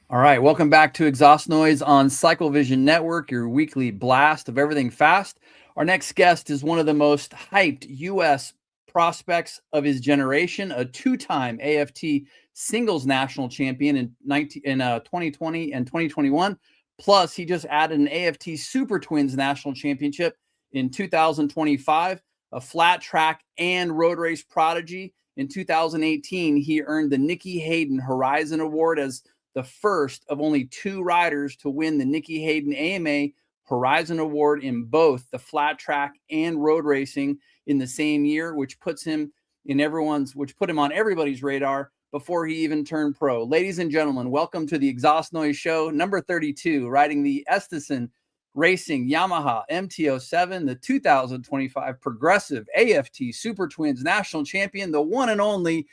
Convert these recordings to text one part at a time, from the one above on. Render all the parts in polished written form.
All right, welcome back to Exhaust Noise on Cycle Vision Network, your weekly blast of everything fast. Our next guest is one of the most hyped U.S. prospects of his generation, a two-time AFT Singles National Champion in 2020 and 2021. Plus, he just added an AFT SuperTwins National Championship in 2025, a flat track and road race prodigy. In 2018, he earned the Nicky Hayden Horizon Award as the first of only two riders to win the Nicky Hayden AMA Horizon Award in both the flat track and road racing in the same year, which put him on everybody's radar before he even turned pro. Ladies and gentlemen, welcome to the Exhaust Noise Show, number 32, riding the Estenson Racing Yamaha MT07, the 2025 Progressive AFT SuperTwins National Champion, the one and only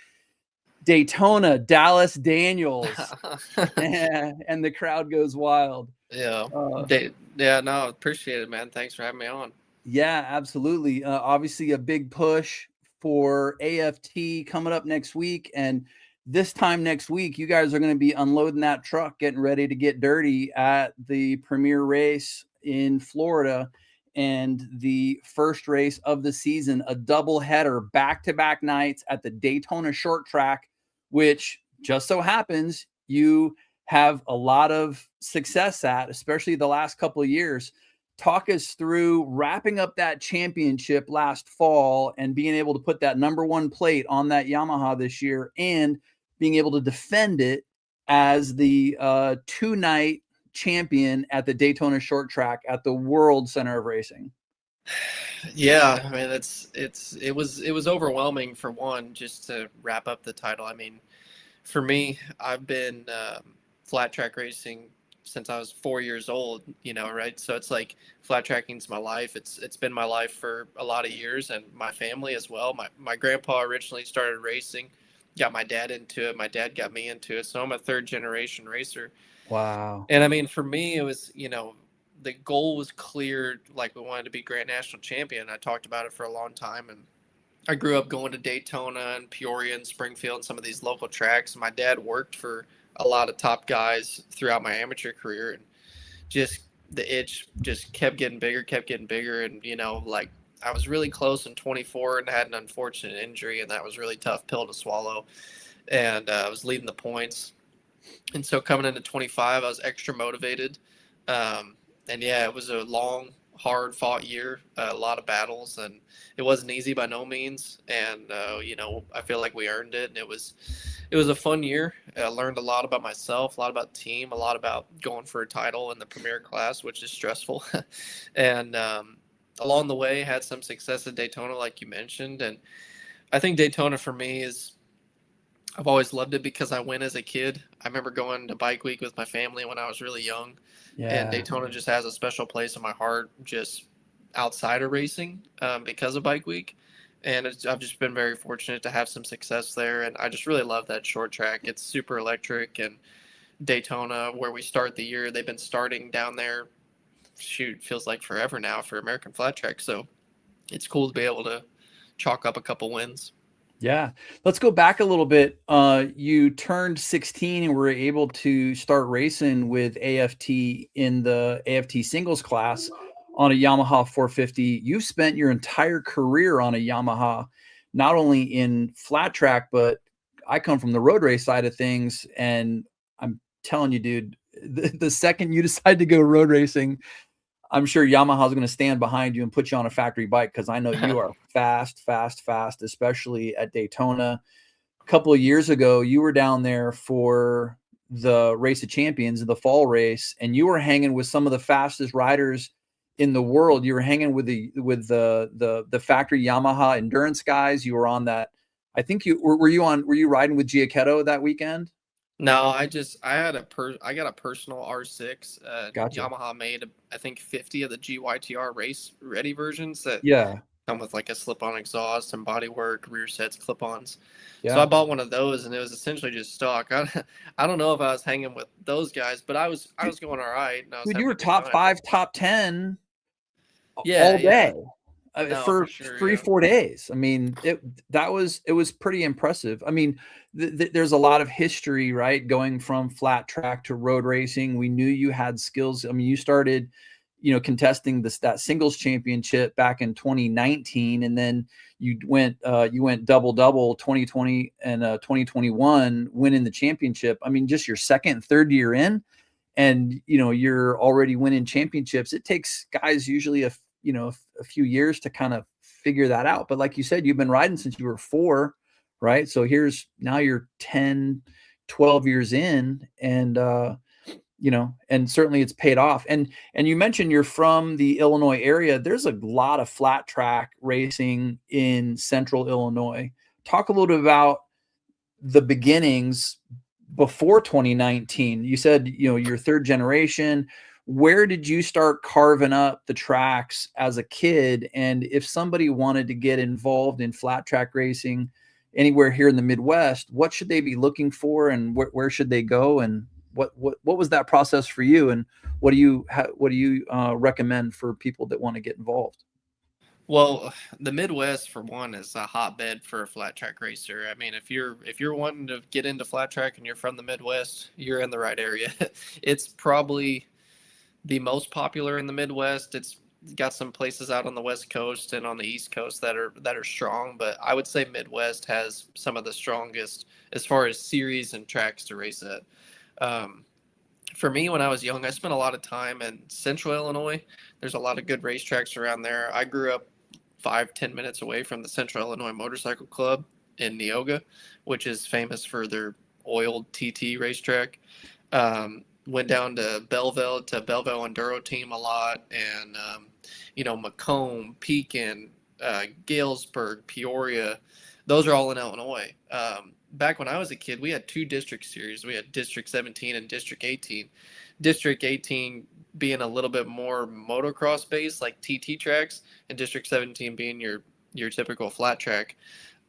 Daytona Dallas Daliels. and the crowd goes wild. Yeah. No, appreciate it, man. Thanks for having me on. Yeah, absolutely. Obviously a big push for AFT coming up next week. And this time next week, you guys are going to be unloading that truck, getting ready to get dirty at the premier race in Florida. And the first race of the season, a double header, back-to-back nights at the Daytona short track, which just so happens you have a lot of success at, especially the last couple of years. Talk us through wrapping up that championship last fall and being able to put that number one plate on that Yamaha this year and being able to defend it as the two-night champion at the Daytona short track at the World Center of Racing. Yeah, I mean, it was overwhelming, for one, just to wrap up the title. I mean, for me, I've been flat track racing since I was 4 years old, right? So it's like flat tracking's my life. It's been my life for a lot of years, and my family as well. My grandpa originally started racing, got my dad into it. My dad got me into it. So I'm a third generation racer. Wow. And I mean, for me, it was, the goal was clear. Like, we wanted to be Grand National Champion. I talked about it for a long time, and I grew up going to Daytona and Peoria and Springfield and some of these local tracks. My dad worked for a lot of top guys throughout my amateur career, and just the itch just kept getting bigger. And, like, I was really close in 24 and had an unfortunate injury, and that was a really tough pill to swallow. And I was leading the points. And so coming into 25, I was extra motivated. And yeah, it was a long, hard fought year, a lot of battles, and it wasn't easy by no means. And, I feel like we earned it. And it was a fun year. I learned a lot about myself, a lot about the team, a lot about going for a title in the premier class, which is stressful. And along the way, had some success at Daytona, like you mentioned. And I think Daytona for me I've always loved it because I went as a kid. I remember going to Bike Week with my family when I was really young. Yeah. And Daytona just has a special place in my heart, just outside of racing, because of Bike Week. And I've just been very fortunate to have some success there. And I just really love that short track. It's super electric. And Daytona, where we start the year, they've been starting down there, feels like forever now for American flat track. So it's cool to be able to chalk up a couple wins. Yeah. Let's go back a little bit. You turned 16 and were able to start racing with AFT in the AFT singles class on a Yamaha 450. You've spent your entire career on a Yamaha, not only in flat track, but I come from the road race side of things. And I'm telling you, dude, the second you decide to go road racing, I'm sure Yamaha's going to stand behind you and put you on a factory bike, because I know you are fast, especially at Daytona. A couple of years ago, you were down there for the Race of Champions, the fall race, and you were hanging with some of the fastest riders in the world. You were hanging with the factory Yamaha endurance guys. You were on that. I think were you riding with Giacchetto that weekend? No, I got a personal R6. Gotcha. Yamaha made, I think, 50 of the GYTR race ready versions that come with like a slip-on exhaust and bodywork, rear sets, clip-ons. Yeah. So I bought one of those, and it was essentially just stock. I don't know if I was hanging with those guys, but I was going all right. And Dude, you were top 5, top 10 all day. Yeah. No, for for sure. three, Yeah. 4 days. I mean, it was pretty impressive. I mean, there's a lot of history, right? Going from flat track to road racing. We knew you had skills. I mean, you started, contesting that singles championship back in 2019, and then you went double 2020 and 2021, winning the championship. I mean, just your second and third year in, and you're already winning championships. It takes guys usually a few years to kind of figure that out. But like you said, you've been riding since you were 4, right? So now you're 10, 12 years in, and and certainly it's paid off. And you mentioned you're from the Illinois area. There's a lot of flat track racing in central Illinois. Talk a little bit about the beginnings before 2019. You said, you're third generation. Where did you start carving up the tracks as a kid? And if somebody wanted to get involved in flat track racing anywhere here in the Midwest, what should they be looking for, and where should they go? And what was that process for you? And what do you recommend for people that want to get involved? Well, the Midwest, for one, is a hotbed for a flat track racer. I mean, if you're wanting to get into flat track and you're from the Midwest, you're in the right area. It's probably the most popular in the Midwest. It's got some places out on the West Coast and on the East Coast that are strong, but I would say Midwest has some of the strongest as far as series and tracks to race at. For me, when I was young, I spent a lot of time in central Illinois. There's a lot of good racetracks around there. I grew up 5-10 minutes away from the Central Illinois Motorcycle Club in Neoga, which is famous for their oiled TT racetrack. Went down to Belleville Enduro Team a lot, and Macomb, Pekin, Galesburg, Peoria. Those are all in Illinois. Back when I was a kid, we had 2 district series. We had District 17 and District 18. District 18 being a little bit more motocross based, like TT tracks, and District 17 being your typical flat track.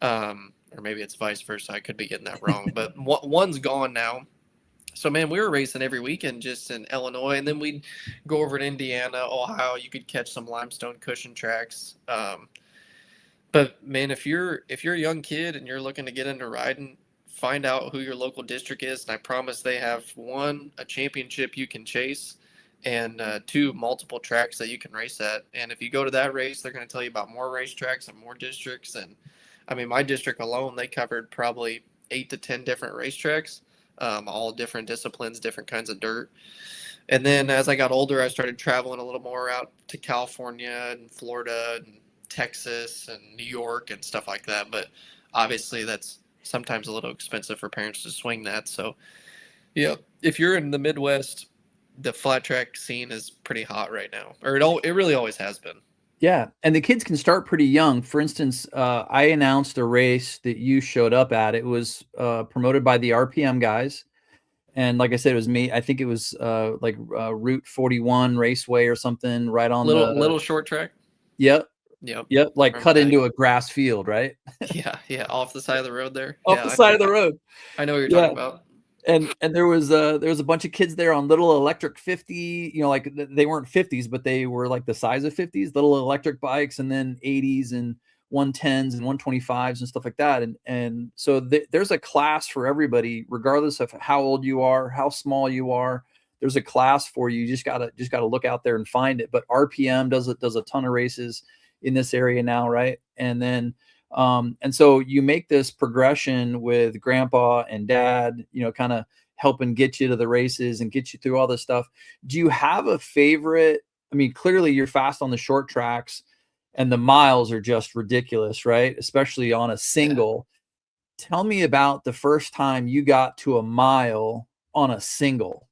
Or maybe it's vice versa. I could be getting that wrong, but one's gone now. So, man, we were racing every weekend just in Illinois, and then we'd go over to Indiana, Ohio. You could catch some limestone cushion tracks. But man, if you're a young kid and you're looking to get into riding, find out who your local district is, and I promise they have, 1, a championship you can chase, and 2, multiple tracks that you can race at. And if you go to that race, they're going to tell you about more racetracks and more districts. And I mean, my district alone, they covered probably 8 to 10 different racetracks, all different disciplines, different kinds of dirt. And then as I got older, I started traveling a little more out to California and Florida and Texas and New York and stuff like that. But obviously that's sometimes a little expensive for parents to swing that. So yeah, if you're in the Midwest, the flat track scene is pretty hot right now, or it really always has been. Yeah, and the kids can start pretty young. For instance, I announced a race that you showed up at. It was promoted by the RPM guys, and like I said, it was me. I think it was Route 41 Raceway or something, right on little short track. Yep. Yep. Like cut into a grass field, right? Yeah, off the side of the road there. Off the side of the road. I know what you're talking about. And there was a bunch of kids there on little electric 50, like they weren't 50s, but they were like the size of 50s, little electric bikes, and then 80s and 110s and 125s and stuff like that. And so there's a class for everybody, regardless of how old you are, how small you are. There's a class for you. You just gotta look out there and find it. But RPM does a ton of races in this area now, right? And then and so you make this progression with grandpa and dad, kind of helping get you to the races and get you through all this stuff. Do you have a favorite? I mean, clearly you're fast on the short tracks and the miles are just ridiculous, right? Especially on a single. Yeah. Tell me about the first time you got to a mile on a single.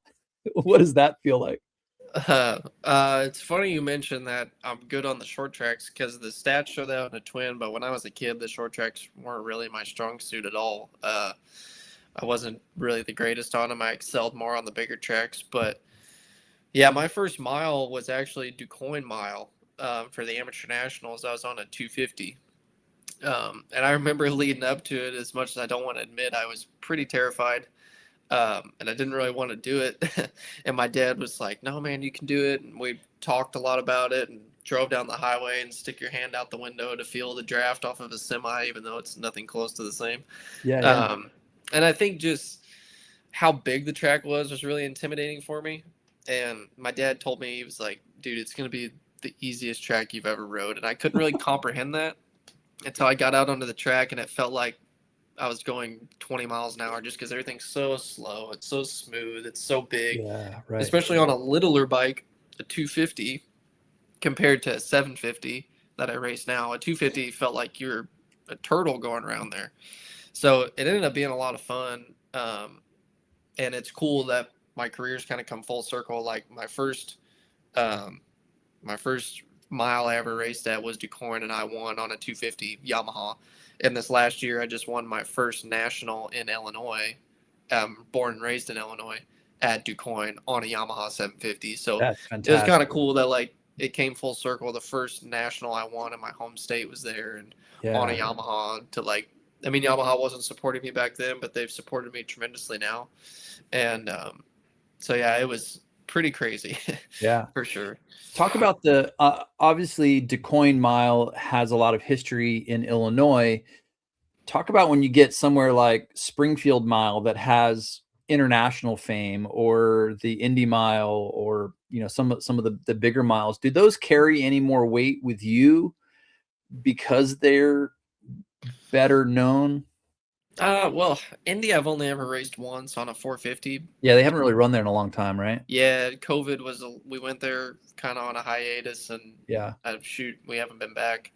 What does that feel like? It's funny you mentioned that I'm good on the short tracks because the stats show that on a twin, but when I was a kid, the short tracks weren't really my strong suit at all. I wasn't really the greatest on them. I excelled more on the bigger tracks, but yeah, my first mile was actually DuQuoin mile for the Amateur Nationals. I was on a 250. And I remember leading up to it, as much as I don't want to admit, I was pretty terrified. And I didn't really want to do it. And my dad was like, no, man, you can do it. And we talked a lot about it. And drove down the highway and stick your hand out the window to feel the draft off of a semi, even though it's nothing close to the same. Yeah. And I think just how big the track was really intimidating for me. And my dad told me, he was like, dude, it's going to be the easiest track you've ever rode. And I couldn't really comprehend that until I got out onto the track, and it felt like I was going 20 miles an hour just because everything's so slow. It's so smooth. It's so big, Yeah, right. especially on a littler bike, a 250 compared to a 750 that I race now. A 250 felt like you're a turtle going around there. So it ended up being a lot of fun. And it's cool that my career's kind of come full circle. Like my first mile I ever raced at was DuQuoin, and I won on a 250 Yamaha. And this last year, I just won my first national in Illinois, born and raised in Illinois, at DuQuoin on a Yamaha 750. So That's it was fantastic. kind of cool that like it came full circle. The first national I won in my home state was there, and on a Yamaha. To like, I mean, Yamaha wasn't supporting me back then, but they've supported me tremendously now. And so yeah, it was pretty crazy. Yeah, for sure. Talk about the obviously DuQuoin Mile has a lot of history in Illinois. Talk about when you get somewhere like Springfield Mile that has international fame, or the Indy Mile, or some of the bigger miles. Do those carry any more weight with you because they're better known? Well, Indy I've only ever raced once on a 450. Yeah, they haven't really run there in a long time, right? Yeah, COVID we went there kind of on a hiatus, and yeah, we haven't been back.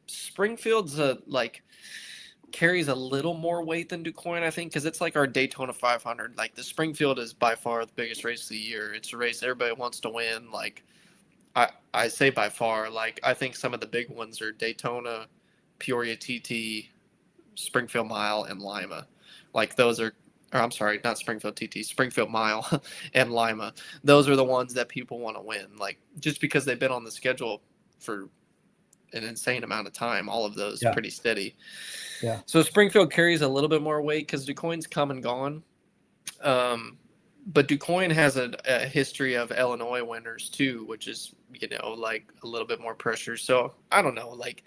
Springfield's carries a little more weight than DuQuoin, I think, because it's like our Daytona 500. Like the Springfield is by far the biggest race of the year. It's a race everybody wants to win. Like I say by far. Like I think some of the big ones are Daytona, Peoria TT, Springfield Mile, and Lima. Like those are, or I'm sorry, not Springfield TT, Springfield Mile and Lima. Those are the ones that people want to win. Like just because they've been on the schedule for an insane amount of time, all of those pretty steady. Yeah. So Springfield carries a little bit more weight because DuQuoin's come and gone. But DuQuoin has a history of Illinois winners too, which is, like a little bit more pressure. So I don't know, like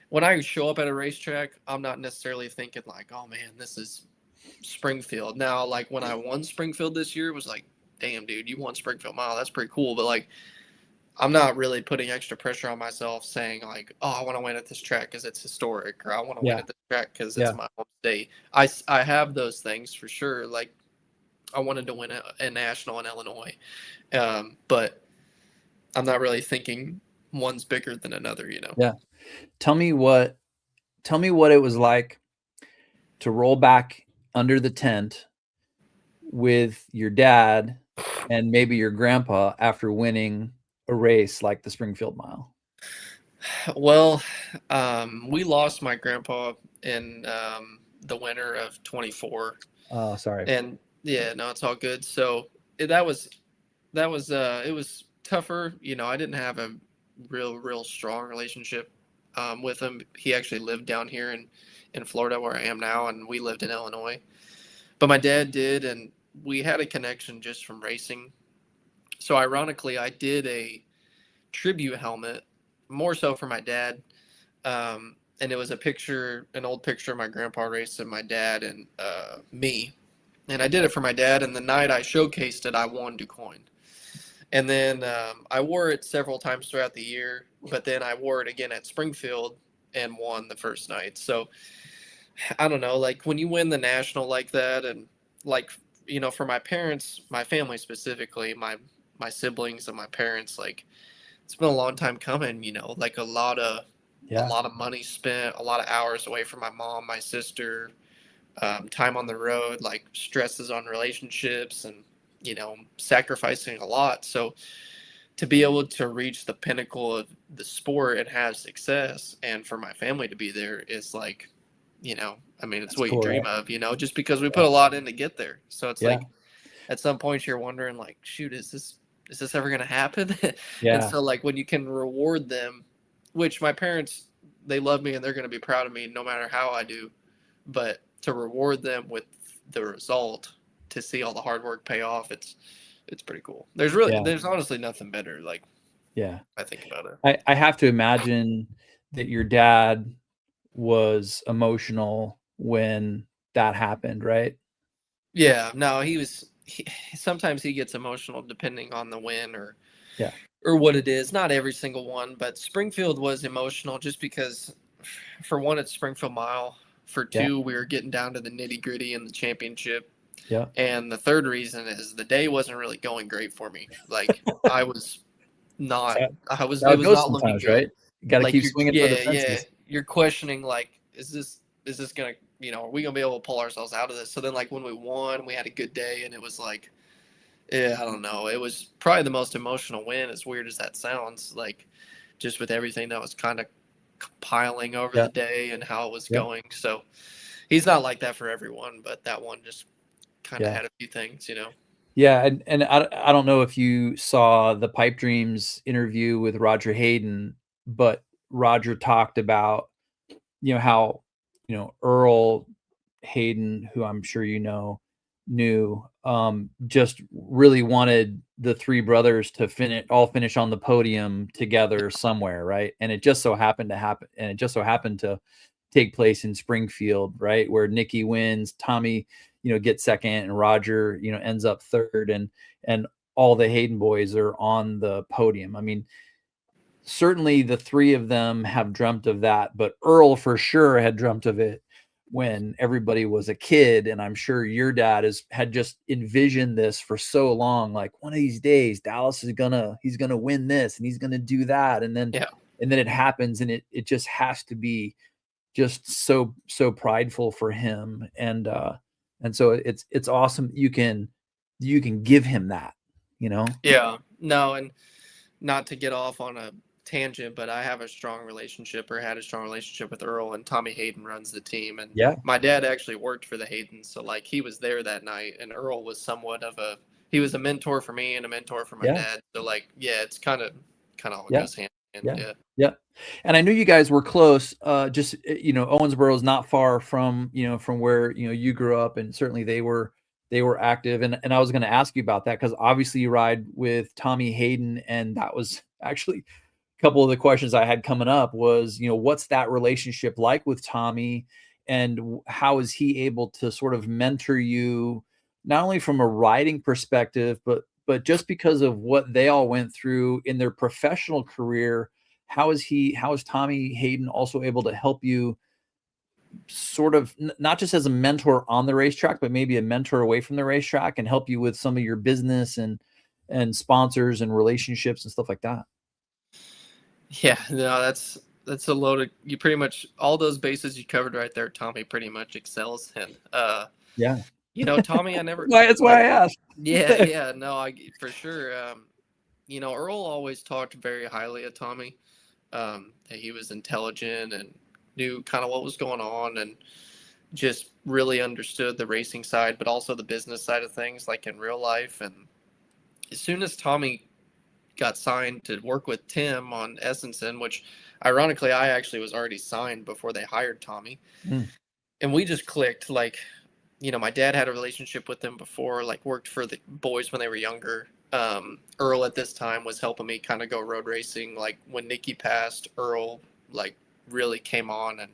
when I show up at a racetrack, I'm not necessarily thinking like, oh man, this is Springfield. Now, like when I won Springfield this year, it was like, damn, dude, you won Springfield Mile. That's pretty cool. But like, I'm not really putting extra pressure on myself saying like, oh, I want to win at this track because it's historic, or I want to win at this track because it's my home state. I have those things for sure. Like I wanted to win a national in Illinois, but I'm not really thinking one's bigger than another, Yeah. Tell me what it was like to roll back under the tent with your dad and maybe your grandpa after winning a race like the Springfield Mile. Well, we lost my grandpa in the winter of 24. Oh, sorry. And yeah, no, it's all good. So it was tougher. I didn't have a real strong relationship with him. He actually lived down here in Florida where I am now, and we lived in Illinois. But my dad did, and we had a connection just from racing. So ironically, I did a tribute helmet, more so for my dad. And it was an old picture of my grandpa racing my dad and me. And I did it for my dad, and the night I showcased it, I won DuQuoin. And then I wore it several times throughout the year, but then I wore it again at Springfield and won the first night. So I don't know, like when you win the national like that, and like, for my parents, my family specifically, my siblings and my parents, like it's been a long time coming, like a lot of money spent, a lot of hours away from my mom, my sister, time on the road, like stresses on relationships, and sacrificing a lot. So to be able to reach the pinnacle of the sport and have success, and for my family to be there is like, I mean, it's what you dream of, just because we put a lot in to get there. So it's like at some point you're wondering like, shoot, is this ever going to happen? And so like when you can reward them, which my parents, they love me and they're going to be proud of me no matter how I do, but to reward them with the result, to see all the hard work pay off, it's pretty cool. There's honestly nothing better. Like Yeah. I think about it. I have to imagine that your dad was emotional when that happened, right? Yeah, no, sometimes he gets emotional depending on the win Yeah. or what it is. Not every single one, but Springfield was emotional just because, for one, it's Springfield Mile. For Yeah. two, we were getting down to the nitty gritty in the championship. Yeah. And the third reason is the day wasn't really going great for me. Like I was not, That's how it it was goes not looking sometimes, good. right? You got to Like keep swinging for the yeah, fences. you're questioning like, is this gonna, are we gonna be able to pull ourselves out of this? So then like when we won, we had a good day, and it was like, yeah, I don't know. It was probably the most emotional win, as weird as that sounds, like just with everything that was kind of compiling over Yeah. the day and how it was Yeah. going. So he's not like that for everyone, but that one just kind of Yeah. had a few things, Yeah, and I don't know if you saw the Pipe Dreams interview with Roger Hayden, but Roger talked about, how, Earl Hayden, who I'm sure knew, just really wanted the three brothers to finish on the podium together somewhere, right? And it just so happened to take place in Springfield, right? Where Nicky wins, Tommy, gets second, and Roger, ends up third, and all the Hayden boys are on the podium. I mean, certainly the three of them have dreamt of that, but Earl for sure had dreamt of it when everybody was a kid. And I'm sure your dad had just envisioned this for so long, like one of these days Dallas he's gonna win this and he's gonna do that. Yeah. And then it happens, and it just has to be just so prideful for him. And so it's awesome you can give him that, Yeah. No, and not to get off on a tangent, but I have a strong relationship, or had a strong relationship, with Earl, and Tommy Hayden runs the team. And Yeah. my dad actually worked for the Haydens. So like he was there that night, and Earl was he was a mentor for me and a mentor for my Yeah. dad. So like, yeah, it's kind of all Yeah. goes hand in Yeah. hand. Yeah. Yeah. And I knew you guys were close. Just, Owensboro is not far from, from where, you grew up, and certainly they were active. And I was going to ask you about that, because obviously you ride with Tommy Hayden, and that was actually a couple of the questions I had coming up was, what's that relationship like with Tommy, and how is he able to sort of mentor you, not only from a riding perspective, but just because of what they all went through in their professional career. How is Tommy Hayden also able to help you sort of not just as a mentor on the racetrack, but maybe a mentor away from the racetrack, and help you with some of your business and sponsors and relationships and stuff like that? Yeah. No, that's a load of, you pretty much, all those bases you covered right there. Tommy pretty much excels in. Yeah. Tommy, I never That's why like. I asked. Yeah, yeah, no, I for sure. Earl always talked very highly of Tommy. That he was intelligent and knew kind of what was going on, and just really understood the racing side, but also the business side of things, like in real life. And as soon as Tommy got signed to work with Tim on Estenson, which ironically I actually was already signed before they hired Tommy, Mm. and we just clicked. Like, my dad had a relationship with them before, like worked for the boys when they were younger. Earl at this time was helping me kind of go road racing. Like when Nicky passed, Earl like really came on and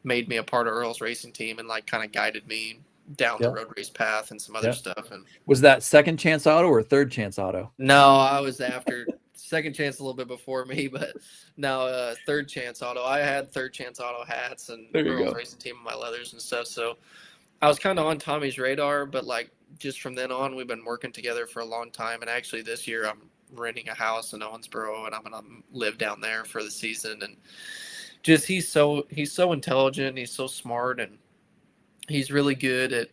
made me a part of Earl's racing team, and like kind of guided me down the Yeah. road race path and some other Yeah. stuff. And Was that second chance auto or third chance auto? no, I was after second chance a little bit before me, but now third chance auto. I had third chance auto hats and There you Earl's go. racing team on my leathers and stuff. So I was kind of on Tommy's radar, but like just from then on, we've been working together for a long time. And actually, this year I'm renting a house in Owensboro, and I'm gonna live down there for the season. And just he's so intelligent, he's so smart, and he's really good at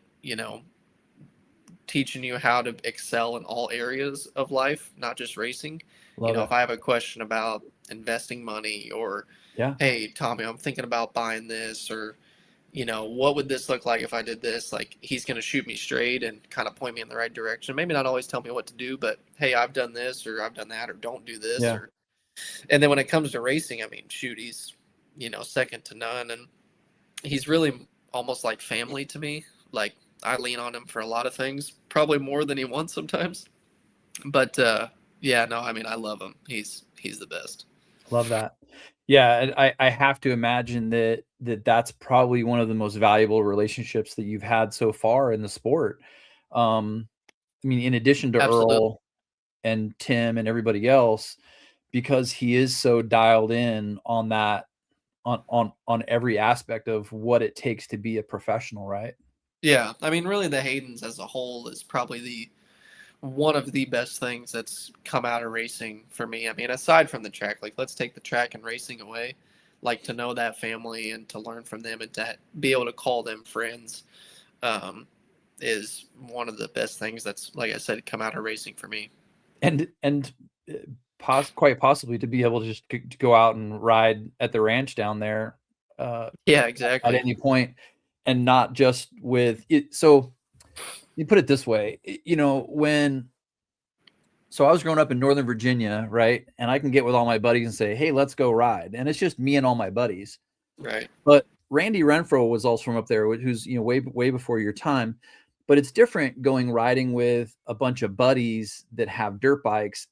teaching you how to excel in all areas of life, not just racing. Love it. If I have a question about investing money, or Yeah. hey Tommy, I'm thinking about buying this, or what would this look like if I did this? Like, he's going to shoot me straight and kind of point me in the right direction. Maybe not always tell me what to do, but hey, I've done this, or I've done that, or don't do this. Yeah. Or, and then when it comes to racing, I mean, shoot, he's, second to none. And he's really almost like family to me. Like, I lean on him for a lot of things, probably more than he wants sometimes. But Yeah, no, I mean, I love him. He's the best. Love that. Yeah, and I have to imagine that's probably one of the most valuable relationships that you've had so far in the sport. I mean, in addition to Absolutely. Earl and Tim and everybody else, because he is so dialed in on that, on every aspect of what it takes to be a professional, right? Yeah, I mean, really, the Haydens as a whole is probably the one of the best things that's come out of racing for me. I mean, aside from the track, like let's take the track and racing away, like to know that family and to learn from them and to be able to call them friends, um, is one of the best things that's, like I said, come out of racing for me. And quite possibly to be able to just to go out and ride at the ranch down there, Yeah, at exactly. any point, and not just with it. So you put it this way, you know, so I was growing up in Northern Virginia, right? And I can get with all my buddies and say, "Hey, let's go ride," and it's just me and all my buddies. Right. But Randy Renfro was also from up there, who's, you know, way before your time. But it's different going riding with a bunch of buddies that have dirt bikes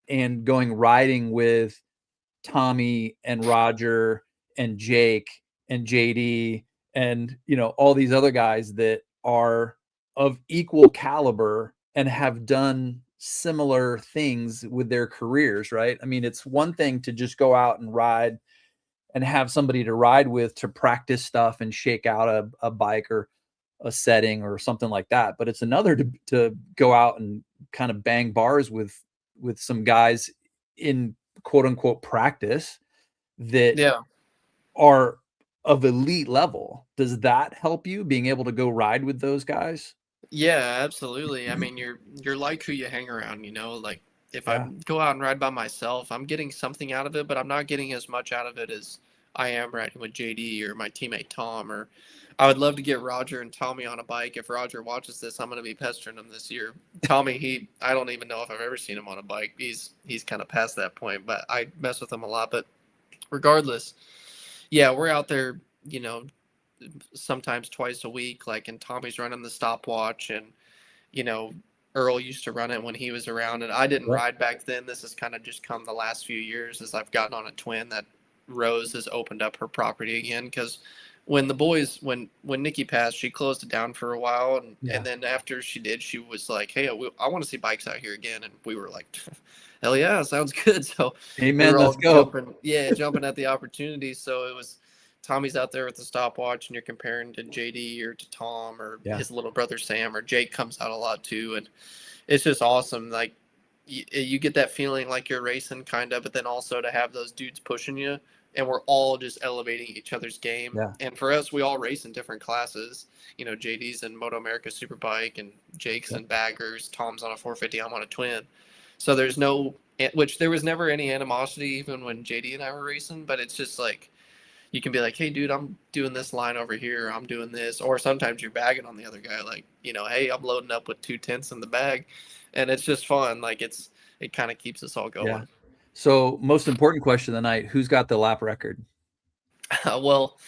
and going riding with Tommy and Roger and Jake and JD and, you know, all these other guys that are of equal caliber and have done similar things with their careers, right? I mean, it's one thing to just go out and ride and have somebody to ride with to practice stuff and shake out a bike or a setting or something like that. But it's another to go out and kind of bang bars with some guys in quote unquote practice that Yeah. are of elite level. Does that help you being able to go ride with those guys? Yeah, absolutely. I mean, you're like who you hang around, you know, like if I Yeah. go out and ride by myself, I'm getting something out of it, but I'm not getting as much out of it as I am riding with JD or my teammate Tom. Or I would love to get Roger and Tommy on a bike. If Roger watches this, I'm going to be pestering him this year. Tommy, I don't even know if I've ever seen him on a bike. He's kind of past that point, but I mess with him a lot. But regardless, yeah, we're out there, you know, sometimes twice a week, like, and Tommy's running the stopwatch, and you know, Earl used to run it when he was around, and I didn't Yep. ride back then. This has kind of just come the last few years as I've gotten on a twin that Rose has opened up her property again. Because when the boys, when Nikki passed, she closed it down for a while, and Yeah. then after she did, she was like, "Hey, I want to see bikes out here again," and we were like, "Hell yeah, sounds good." So we Amen. were Let's all go. jumping at the opportunity. So it was. Tommy's out there with the stopwatch, and you're comparing to JD or to Tom or Yeah. his little brother Sam, or Jake comes out a lot too, and it's just awesome. Like you get that feeling like you're racing, kind of, but then also to have those dudes pushing you, and we're all just elevating each other's game. Yeah. And for us, we all race in different classes. You know, JD's in Moto America Superbike, and Jake's Yep. in baggers. Tom's on a 450. I'm on a twin. So there's no, which there was never any animosity even when JD and I were racing, but it's just like you can be like, hey, dude, I'm doing this line over here. I'm doing this. Or sometimes you're bagging on the other guy, like, you know, hey, I'm loading up with 2/10 in the bag. And it's just fun. Like, it kind of keeps us all Yeah. going. So most important question of the night, who's got the lap record? Well,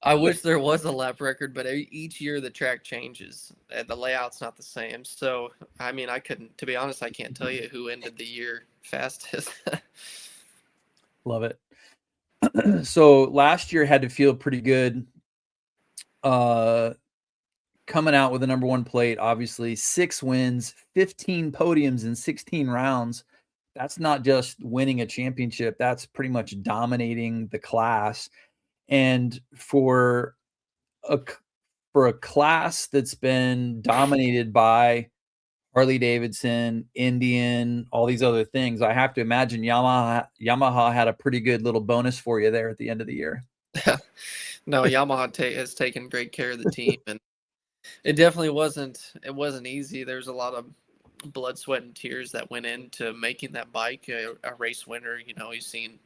I wish there was a lap record, but each year the track changes and the layout's not the same. So, I mean, I couldn't, to be honest, I can't tell you who ended the year fastest. Love it. So last year had to feel pretty good. Coming out with the number one plate, obviously 6 wins, 15 podiums in 16 rounds. That's not just winning a championship. That's pretty much dominating the class. And a for a class that's been dominated by Harley Davidson, Indian, all these other things, I have to imagine Yamaha had a pretty good little bonus for you there at the end of the year. No, Yamaha has taken great care of the team, and it definitely wasn't easy. There's a lot of blood, sweat, and tears that went into making that bike a race winner. You know, you've seen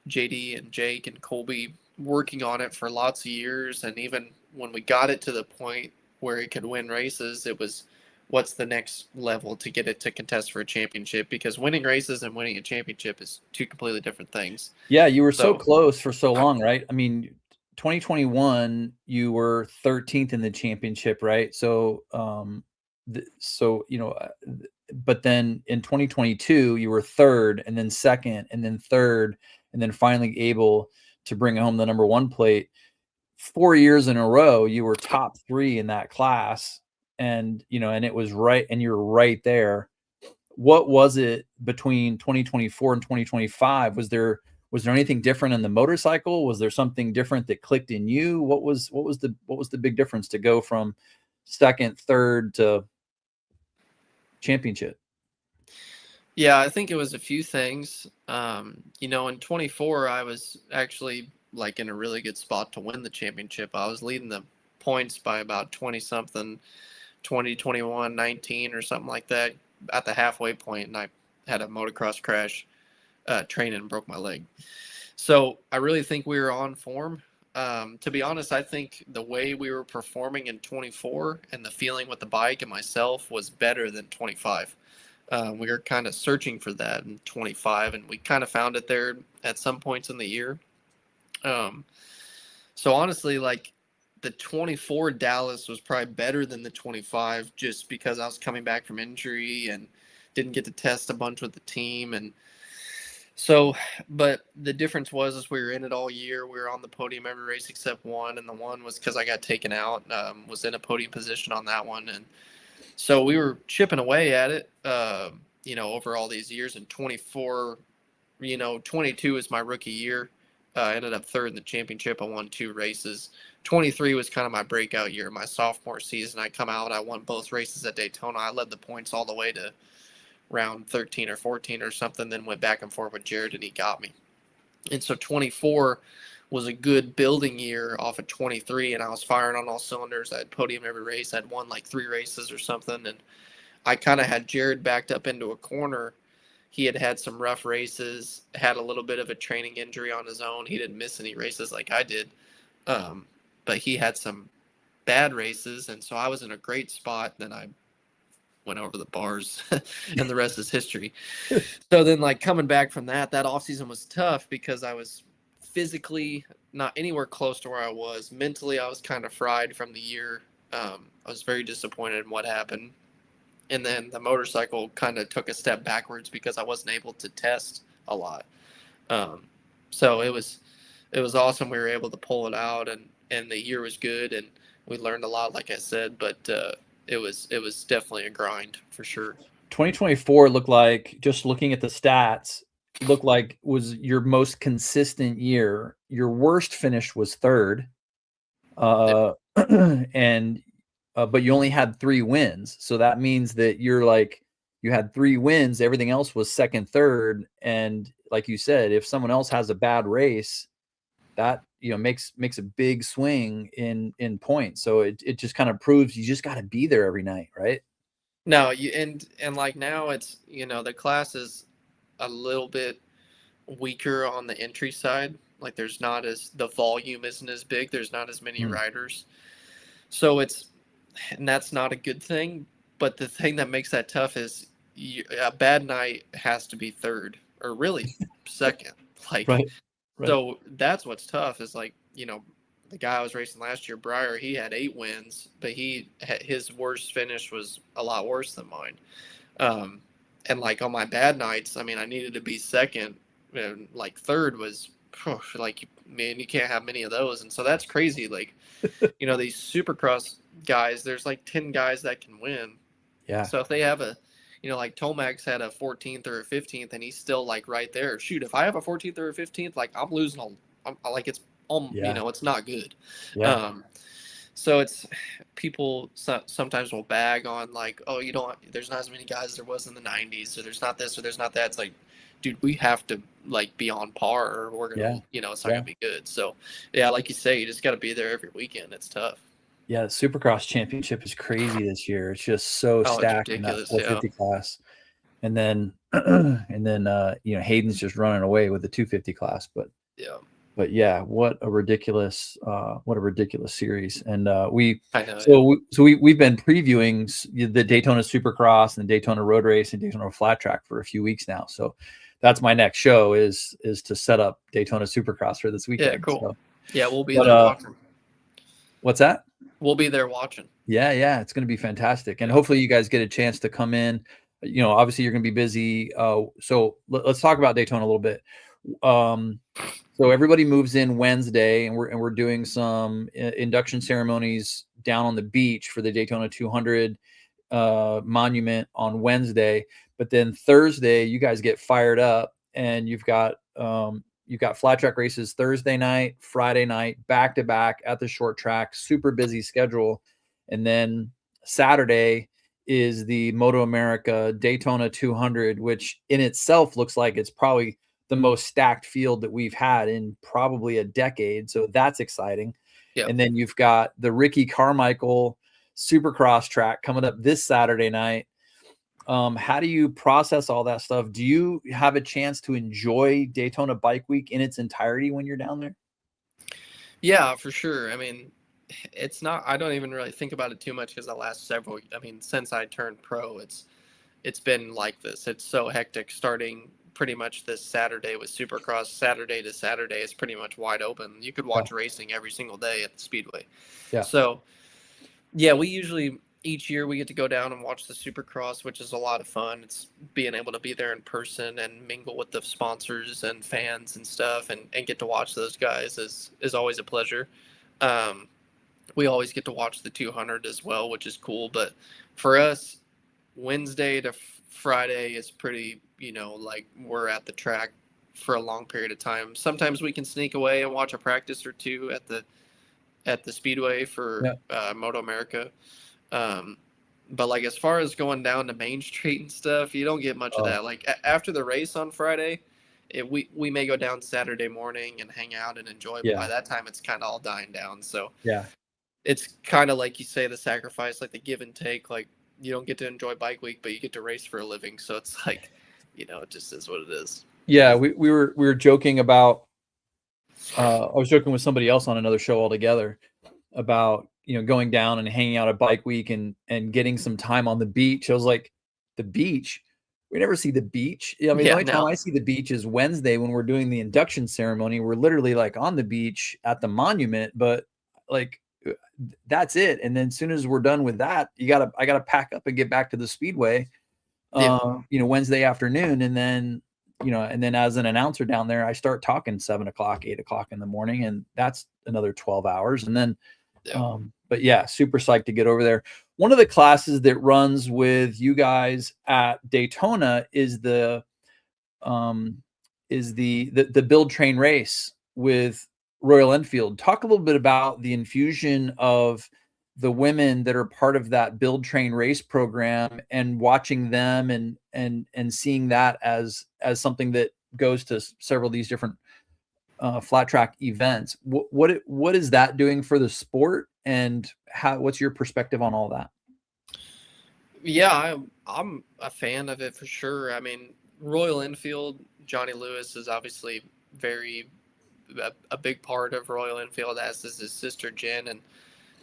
JD and Jake and Colby working on it for lots of years, and even when we got it to the point where it could win races, it was what's the next level to get it to contest for a championship, because winning races and winning a championship is two completely different things. Yeah, you were so So close for so long, right? I mean, 2021, you were 13th in the championship, right? So, so, but then in 2022, you were third and then second and then third, and then finally able to bring home the number one plate. 4 years in a row, you were top 3 in that class. And, and it was right. And you're right there. What was it between 2024 and 2025? Was there anything different in the motorcycle? Was there something different that clicked in you? What was the big difference to go from second, third to championship? Yeah, I think it was a few things. In 24, I was actually like in a really good spot to win the championship. I was leading the points by about 20 something, 20, 21, 19 or something like that at the halfway point, and I had a motocross crash training and broke my leg. So I really think we were on form. To be honest, I think the way we were performing in 24 and the feeling with the bike and myself was better than 25. We were kind of searching for that in 25, and we kind of found it there at some points in the year. So honestly, like the 24 Dallas was probably better than the 25 just because I was coming back from injury and didn't get to test a bunch with the team. And so, but the difference was we were in it all year. We were on the podium every race except one, and the one was because I got taken out, was in a podium position on that one. And so we were chipping away at it, over all these years. And 24, 22 is my rookie year. I ended up third in the championship. I won 2 races. 23 was kind of my breakout year. My sophomore season, I come out, I won both races at Daytona. I led the points all the way to round 13 or 14 or something, then went back and forth with Jared, and he got me. And so 24 was a good building year off of 23, and I was firing on all cylinders. I had podium every race. I'd won like 3 races or something, and I kind of had Jared backed up into a corner. He had some rough races, had a little bit of a training injury on his own. He didn't miss any races like I did, but he had some bad races, and so I was in a great spot. Then I went over the bars, and the rest is history. So then, like, coming back from that offseason was tough because I was physically not anywhere close to where I was. Mentally, I was kind of fried from the year. I was very disappointed in what happened. And then the motorcycle kind of took a step backwards because I wasn't able to test a lot. So it was awesome. We were able to pull it out, and the year was good, and we learned a lot, like I said, but it was definitely a grind for sure. 2024 looked like, just looking at the stats, looked like was your most consistent year. Your worst finish was third. And but you only had 3 wins. So that means that you had 3 wins. Everything else was second, third. And like you said, if someone else has a bad race, that, makes a big swing in points. So it just kind of proves you just got to be there every night, right? No, and like now it's, the class is a little bit weaker on the entry side. Like the volume isn't as big. There's not as many riders. So and that's not a good thing. But the thing that makes that tough is a bad night has to be third or really second. Like, right. So that's what's tough is like, the guy I was racing last year, Breyer, he had 8 wins, but his worst finish was a lot worse than mine. And like on my bad nights, I mean, I needed to be second, and like third was like, man, you can't have many of those. And so that's crazy. Like, these supercross guys, there's like 10 guys that can win. Yeah. So if they have like Tomac's had a 14th or a 15th, and he's still like right there. Shoot, if I have a 14th or a 15th, like I'm losing like it's it's not good. Yeah. So it's people sometimes will bag on like, oh, there's not as many guys as there was in the 90s, or there's not this or there's not that. It's like, dude, we have to like be on par, or we're gonna it's not gonna be good. So yeah, like you say, you just got to be there every weekend. It's tough. Yeah, the Supercross Championship is crazy this year. It's just so stacked in that 450 class. And then Hayden's just running away with the 250 class. But yeah, what a ridiculous series. And we've been previewing the Daytona Supercross and the Daytona Road Race and Daytona Flat Track for a few weeks now. So that's my next show is to set up Daytona Supercross for this weekend. Yeah, cool. So, yeah, we'll be there watching. What's that? We'll be there watching. Yeah, it's going to be fantastic, and hopefully you guys get a chance to come in. Obviously you're going to be busy. So let's talk about Daytona a little bit. So everybody moves in Wednesday, and we're doing some induction ceremonies down on the beach for the Daytona 200 monument on Wednesday. But then Thursday, you guys get fired up, and you've got flat track races Thursday night, Friday night, back to back at the short track. Super busy schedule, and then Saturday is the Moto America Daytona 200, which in itself looks like it's probably the most stacked field that we've had in probably a decade. So that's exciting. Yep. And then you've got the Ricky Carmichael Supercross track coming up this Saturday night. How do you process all that stuff? Do you have a chance to enjoy Daytona Bike Week in its entirety when you're down there? Yeah, for sure. I mean, I don't even really think about it too much because since I turned pro, it's been like this. It's so hectic starting pretty much this Saturday with Supercross. Saturday to Saturday is pretty much wide open. You could watch racing every single day at the Speedway. Yeah. So, yeah, each year we get to go down and watch the Supercross, which is a lot of fun. It's being able to be there in person and mingle with the sponsors and fans and stuff and get to watch those guys is always a pleasure. We always get to watch the 200 as well, which is cool. But for us, Wednesday to Friday is pretty, like we're at the track for a long period of time. Sometimes we can sneak away and watch a practice or two at the Speedway for Moto America. But like as far as going down to Main Street and stuff, you don't get much of that. Like after the race on Friday, we may go down Saturday morning and hang out and enjoy. But by that time, it's kind of all dying down. So it's kind of like you say, the sacrifice, like the give and take. Like you don't get to enjoy Bike Week, but you get to race for a living. So it's like, it just is what it is. Yeah, we were joking about. I was joking with somebody else on another show altogether about going down and hanging out at Bike Week and getting some time on the beach. I was like, the beach? We never see the beach. I mean, the only time I see the beach is Wednesday when we're doing the induction ceremony. We're literally like on the beach at the monument, but like that's it. And then as soon as we're done with that, I gotta pack up and get back to the Speedway, Wednesday afternoon. And then, as an announcer down there, I start talking 7 o'clock, 8 o'clock in the morning, and that's another 12 hours. And then, but yeah, super psyched to get over there. One of the classes that runs with you guys at Daytona is the build train race with Royal Enfield. Talk a little bit about the infusion of the women that are part of that build train race program and watching them and seeing that as something that goes to several of these different flat track events. What is that doing for the sport, and what's your perspective on all that? Yeah, I'm a fan of it for sure. I mean, Royal Enfield, Johnny Lewis is obviously a big part of Royal Enfield, as is his sister Jen,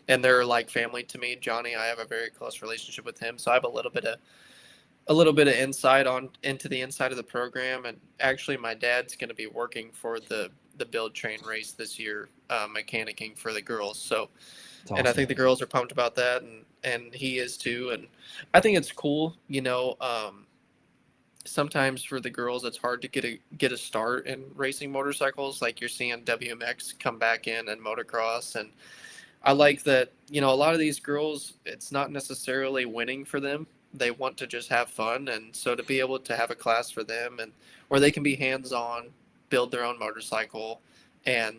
and they're like family to me. Johnny, I have a very close relationship with him, so I have a little bit of insight into the inside of the program. And actually, my dad's going to be working for the build train race this year, mechanicking for the girls. So, awesome. And I think the girls are pumped about that, and he is too. And I think it's cool. Sometimes for the girls, it's hard to get a start in racing motorcycles. Like you're seeing WMX come back in and motocross, and I like that. A lot of these girls, it's not necessarily winning for them. They want to just have fun, and so to be able to have a class for them and where they can be hands-on, build their own motorcycle, and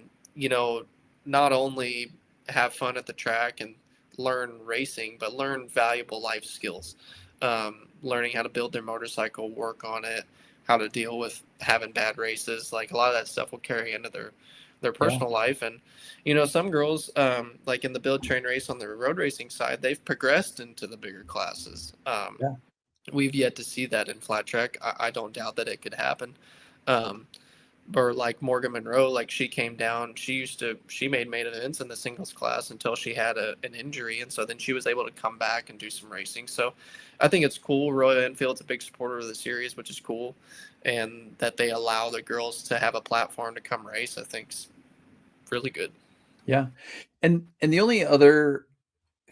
not only have fun at the track and learn racing, but learn valuable life skills. Learning how to build their motorcycle, work on it, how to deal with having bad races. Like a lot of that stuff will carry into their personal life. And some girls, like in the build train race on the road racing side, they've progressed into the bigger classes. We've yet to see that in flat track. I don't doubt that it could happen. Or like Morgan Monroe, like she came down, she made main events in the singles class until she had an injury, and so then she was able to come back and do some racing. So I think it's cool. Royal Enfield's a big supporter of the series, which is cool, and that they allow the girls to have a platform to come race, I think's really good. Yeah. And the only other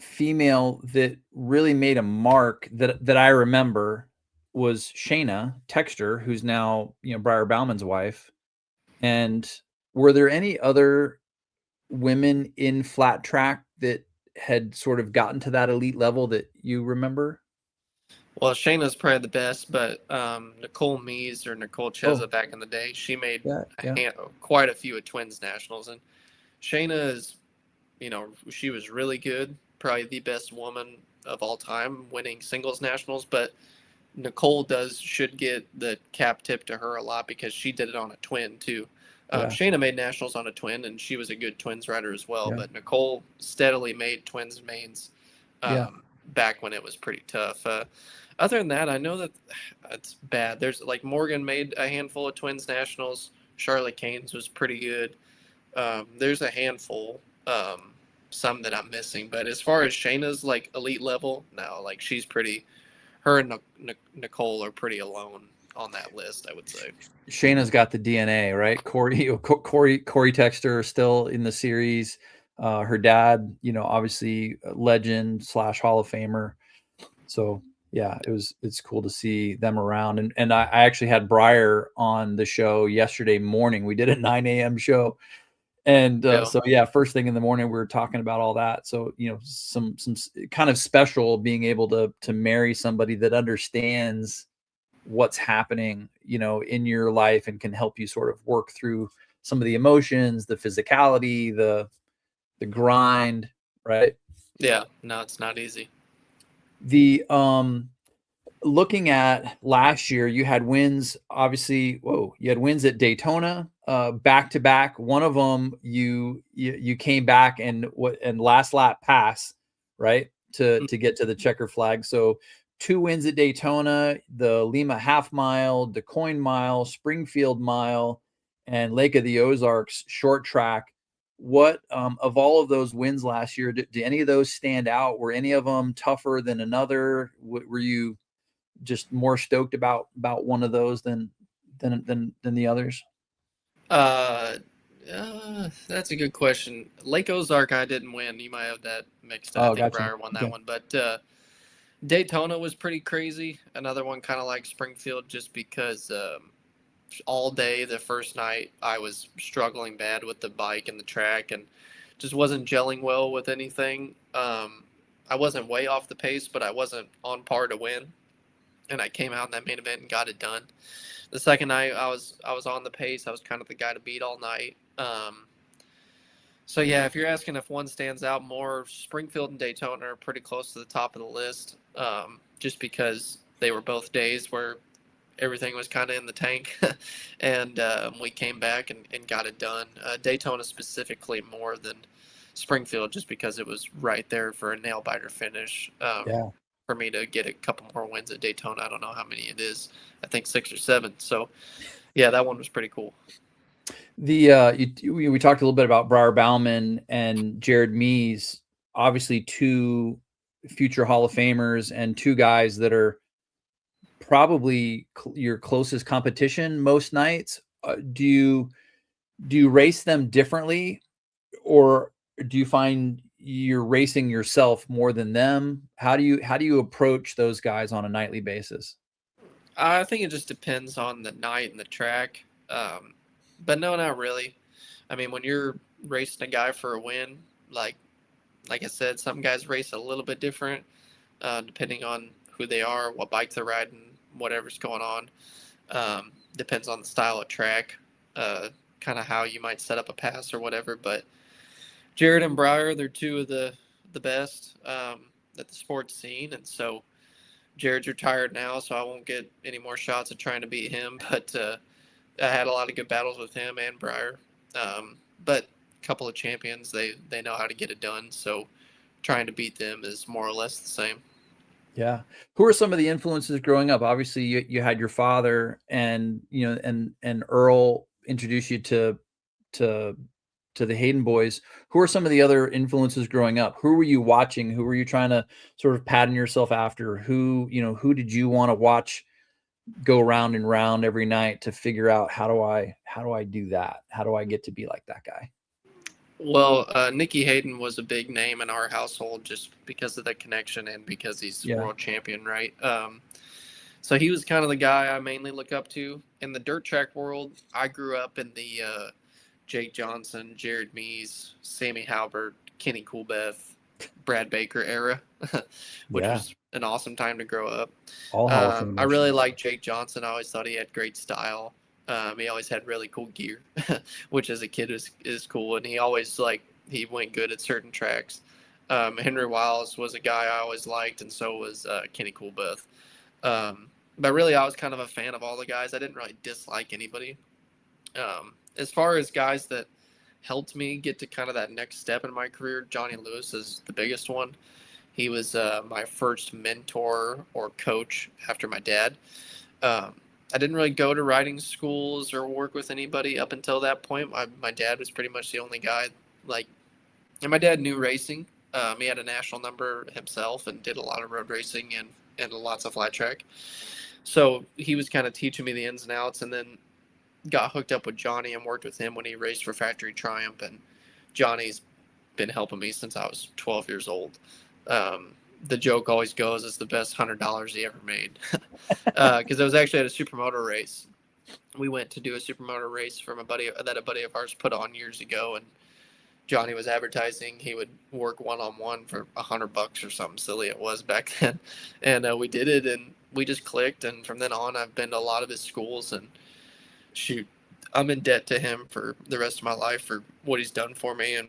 female that really made a mark that I remember was Shayna Texter, who's now, Briar Bauman's wife. And were there any other women in flat track that had sort of gotten to that elite level that you remember? Well, Shayna's probably the best, but Nicole Mees or Nicole Cheza Oh, back in the day, she made yeah. quite a few at Twins Nationals. And Shayna is, she was really good, probably the best woman of all time, winning singles nationals. But Nicole should get the cap tip to her a lot because she did it on a twin too. Yeah. Shayna made nationals on a twin, and she was a good twins rider as well. Yeah. But Nicole steadily made twins mains Yeah. back when it was pretty tough. Other than that, I know that it's bad. There's like Morgan made a handful of twins nationals. Charlotte Canes was pretty good. There's a handful, some that I'm missing. But as far as Shayna's like elite level, no, like she's pretty. Her and Nicole are pretty alone on that list, I would say. Shayna's got the DNA, right? Corey Texter is still in the series. Her dad, obviously a legend / Hall of Famer. So yeah, it's cool to see them around. And I actually had Briar on the show yesterday morning. We did a 9 a.m. show. And so yeah, first thing in the morning, we were talking about all that. So, some kind of special being able to marry somebody that understands what's happening, in your life and can help you sort of work through some of the emotions, the physicality, the grind, right? Yeah, no, it's not easy. The looking at last year, you had wins, obviously. You had wins at Daytona, back to back. One of them, you came back and last lap pass, right, to get to the checker flag. So 2 wins at Daytona, the Lima half mile, DeCoin mile, Springfield mile, and Lake of the Ozarks short track. What of all of those wins last year, do any of those stand out? Were any of them tougher than another? Were you just more stoked about one of those than the others? That's a good question. Lake Ozark, I didn't win. You might have that mixed up. Oh, I think gotcha. Briar won that Okay. one, but Daytona was pretty crazy. Another one kind of like Springfield, just because all day the first night I was struggling bad with the bike and the track and just wasn't gelling well with anything. I wasn't way off the pace, but I wasn't on par to win. And I came out in that main event and got it done. The second night I was on the pace. I was kind of the guy to beat all night. So yeah, if you're asking if one stands out more, Springfield and Daytona are pretty close to the top of the list, just because they were both days where everything was kind of in the tank, and we came back and got it done. Daytona specifically more than Springfield, just because it was right there for a nail biter finish. Yeah. For me to get a couple more wins at Daytona, I don't know how many it is. I think 6 or 7. So yeah, that one was pretty cool. We talked a little bit about Briar Bauman and Jared Mees, obviously 2 future Hall of Famers and 2 guys that are probably your closest competition most nights. Do you race them differently, or do you find you're racing yourself more than them? How do you approach those guys on a nightly basis? I think it just depends on the night and the track. But no, not really. I mean, when you're racing a guy for a win, like I said, some guys race a little bit different, depending on who they are, what bike they're riding, whatever's going on. Depends on the style of track, kind of how you might set up a pass or whatever. But Jared and Briar, they're 2 of the best at the sports scene, and so Jared's retired now, so I won't get any more shots at trying to beat him. But I had a lot of good battles with him and Briar. But a couple of champions, they know how to get it done. So trying to beat them is more or less the same. Yeah. Who are some of the influences growing up? Obviously, you had your father, and and Earl introduced you to the Hayden boys. Who are some of the other influences growing up? Who were you watching? Who were you trying to sort of pattern yourself after? Who did you want to watch go round and round every night to figure out how do I do that? How do I get to be like that guy? Well, Nicky Hayden was a big name in our household just because of the connection and because he's Yeah. world champion, right? So he was kind of the guy I mainly look up to. In the dirt track world, I grew up in the Jake Johnson, Jared Mees, Sammy Halbert, Kenny Coolbeth, Brad Baker era, which Yeah. was an awesome time to grow up. All Hall of I Famers. really liked Jake Johnson. I always thought he had great style. He always had really cool gear, which as a kid is cool. And he always he went good at certain tracks. Henry Wiles was a guy I always liked, and so was Kenny Coolbeth. But really, I was kind of a fan of all the guys. I didn't really dislike anybody. As far as guys that helped me get to kind of that next step in my career, Johnny Lewis is the biggest one. He was my first mentor or coach after my dad. I didn't really go to riding schools or work with anybody up until that point. My dad was pretty much the only guy, and my dad knew racing. He had a national number himself and did a lot of road racing and lots of flat track. So he was kind of teaching me the ins and outs, and then got hooked up with Johnny and worked with him when he raced for Factory Triumph. And Johnny's been helping me since I was 12 years old. The joke always goes it's the best $100 he ever made, because I was actually at a supermoto race. We went to do a supermoto race from a buddy of ours put on years ago, and Johnny was advertising he would work one-on-one for $100 or something silly it was back then, and we did it, and we just clicked. And from then on, I've been to a lot of his schools, and shoot, I'm in debt to him for the rest of my life for what he's done for me. And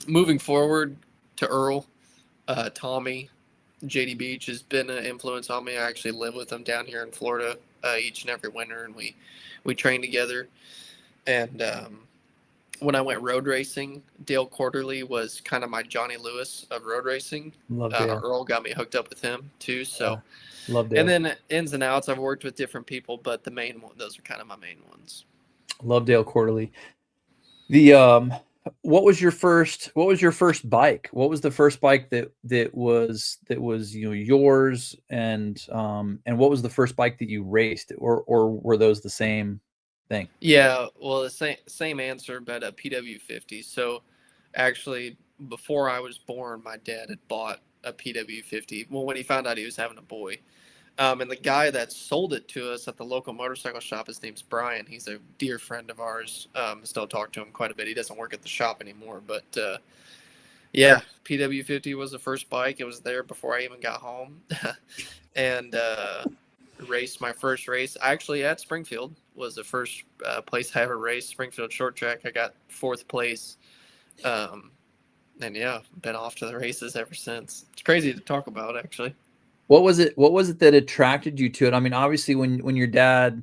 moving forward to Earl, Tommy, JD Beach has been an influence on me. I actually live with him down here in Florida each and every winter, and we train together. And when I went road racing, Dale Quarterly was kind of my Johnny Lewis of road racing. Love Dale. Earl got me hooked up with him too. So, yeah. Love Dale. And then ins and outs, I've worked with different people, but those are kind of my main ones. Love Dale Quarterly. The what was your first bike? What was the first bike that was yours, and what was the first bike that you raced, or were those the same thing? Yeah, well, the same answer, but a PW50. So actually, before I was born, my dad had bought a PW50. Well, when he found out he was having a boy. And the guy that sold it to us at the local motorcycle shop, his name's Brian. He's a dear friend of ours. Still talk to him quite a bit. He doesn't work at the shop anymore. But yeah, PW50 was the first bike. It was there before I even got home. And raced my first race. Actually, at Springfield was the first place I ever raced. Springfield short track. I got 4th place. And yeah, been off to the races ever since. It's crazy to talk about, actually. What was it that attracted you to it? I mean, obviously when your dad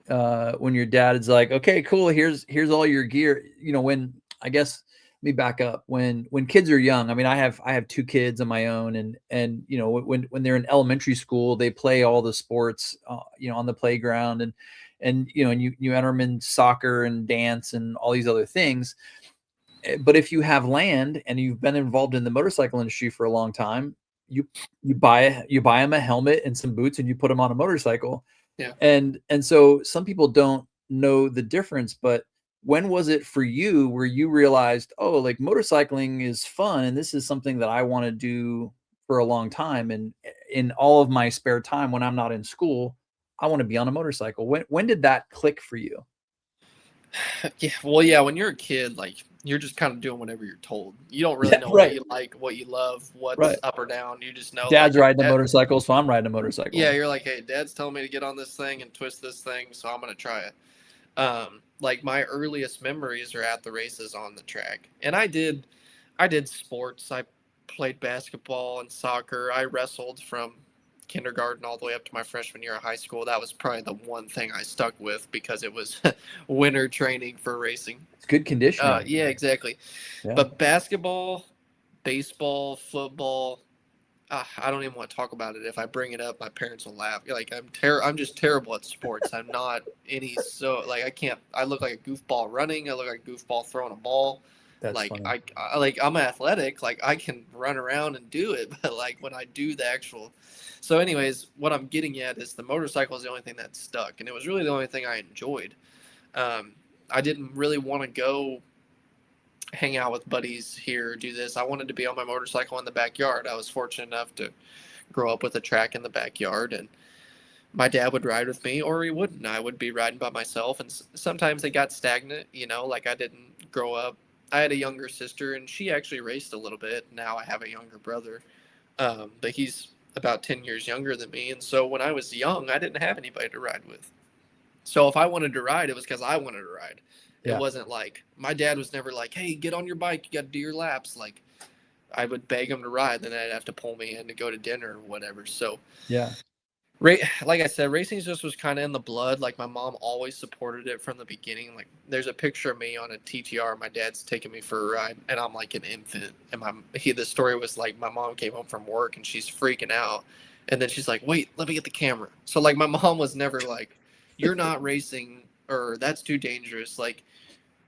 is like, okay, cool, here's all your gear, when, I guess, let me back up. When kids are young, I mean, I have 2 kids of my own, and when they're in elementary school, they play all the sports, on the playground, and you enter them in soccer and dance and all these other things. But if you have land and you've been involved in the motorcycle industry for a long time, you buy them a helmet and some boots and you put them on a motorcycle. Yeah. And so some people don't know the difference, but when was it for you where you realized, oh, like motorcycling is fun and this is something that I want to do for a long time, and in all of my spare time when I'm not in school, I want to be on a motorcycle? When did that click for you? Yeah, well, yeah, when you're a kid, you're just kind of doing whatever you're told. You don't really know right. what you like, what you love, what's Right. up or down. You just know Dad's riding a motorcycle, so I'm riding a motorcycle. Yeah, you're like, hey, Dad's telling me to get on this thing and twist this thing, so I'm gonna try it. My earliest memories are at the races on the track, and I did sports. I played basketball and soccer. I wrestled from kindergarten all the way up to my freshman year of high school. That was probably the one thing I stuck with because it was winter training for racing. It's good conditioning. Yeah, exactly. Yeah. But basketball, baseball, football, I don't even want to talk about it. If I bring it up, my parents will laugh. I'm just terrible at sports. I'm not I look like a goofball running. I look like a goofball throwing a ball. That's funny. I'm athletic. I can run around and do it, but when I do the actual. So anyways, what I'm getting at is the motorcycle is the only thing that stuck, and it was really the only thing I enjoyed. I didn't really want to go hang out with buddies here, do this. I wanted to be on my motorcycle in the backyard. I was fortunate enough to grow up with a track in the backyard, and my dad would ride with me or he wouldn't. I would be riding by myself, and sometimes they got stagnant, like I didn't grow up. I had a younger sister, and she actually raced a little bit. Now I have a younger brother, but he's about 10 years younger than me. And so when I was young, I didn't have anybody to ride with. So if I wanted to ride, it was because I wanted to ride. It wasn't like my dad was never like, hey, get on your bike, you got to do your laps. Like, I would beg him to ride, then I'd have to pull me in to go to dinner or whatever. So Yeah. like I said, racing just was kind of in the blood. Like, my mom always supported it from the beginning. Like, there's a picture of me on a TTR. My dad's taking me for a ride, and I'm like an infant. And the story was like, my mom came home from work and she's freaking out, and then she's like, "Wait, let me get the camera." So like, my mom was never like, "You're not racing," or "That's too dangerous." Like,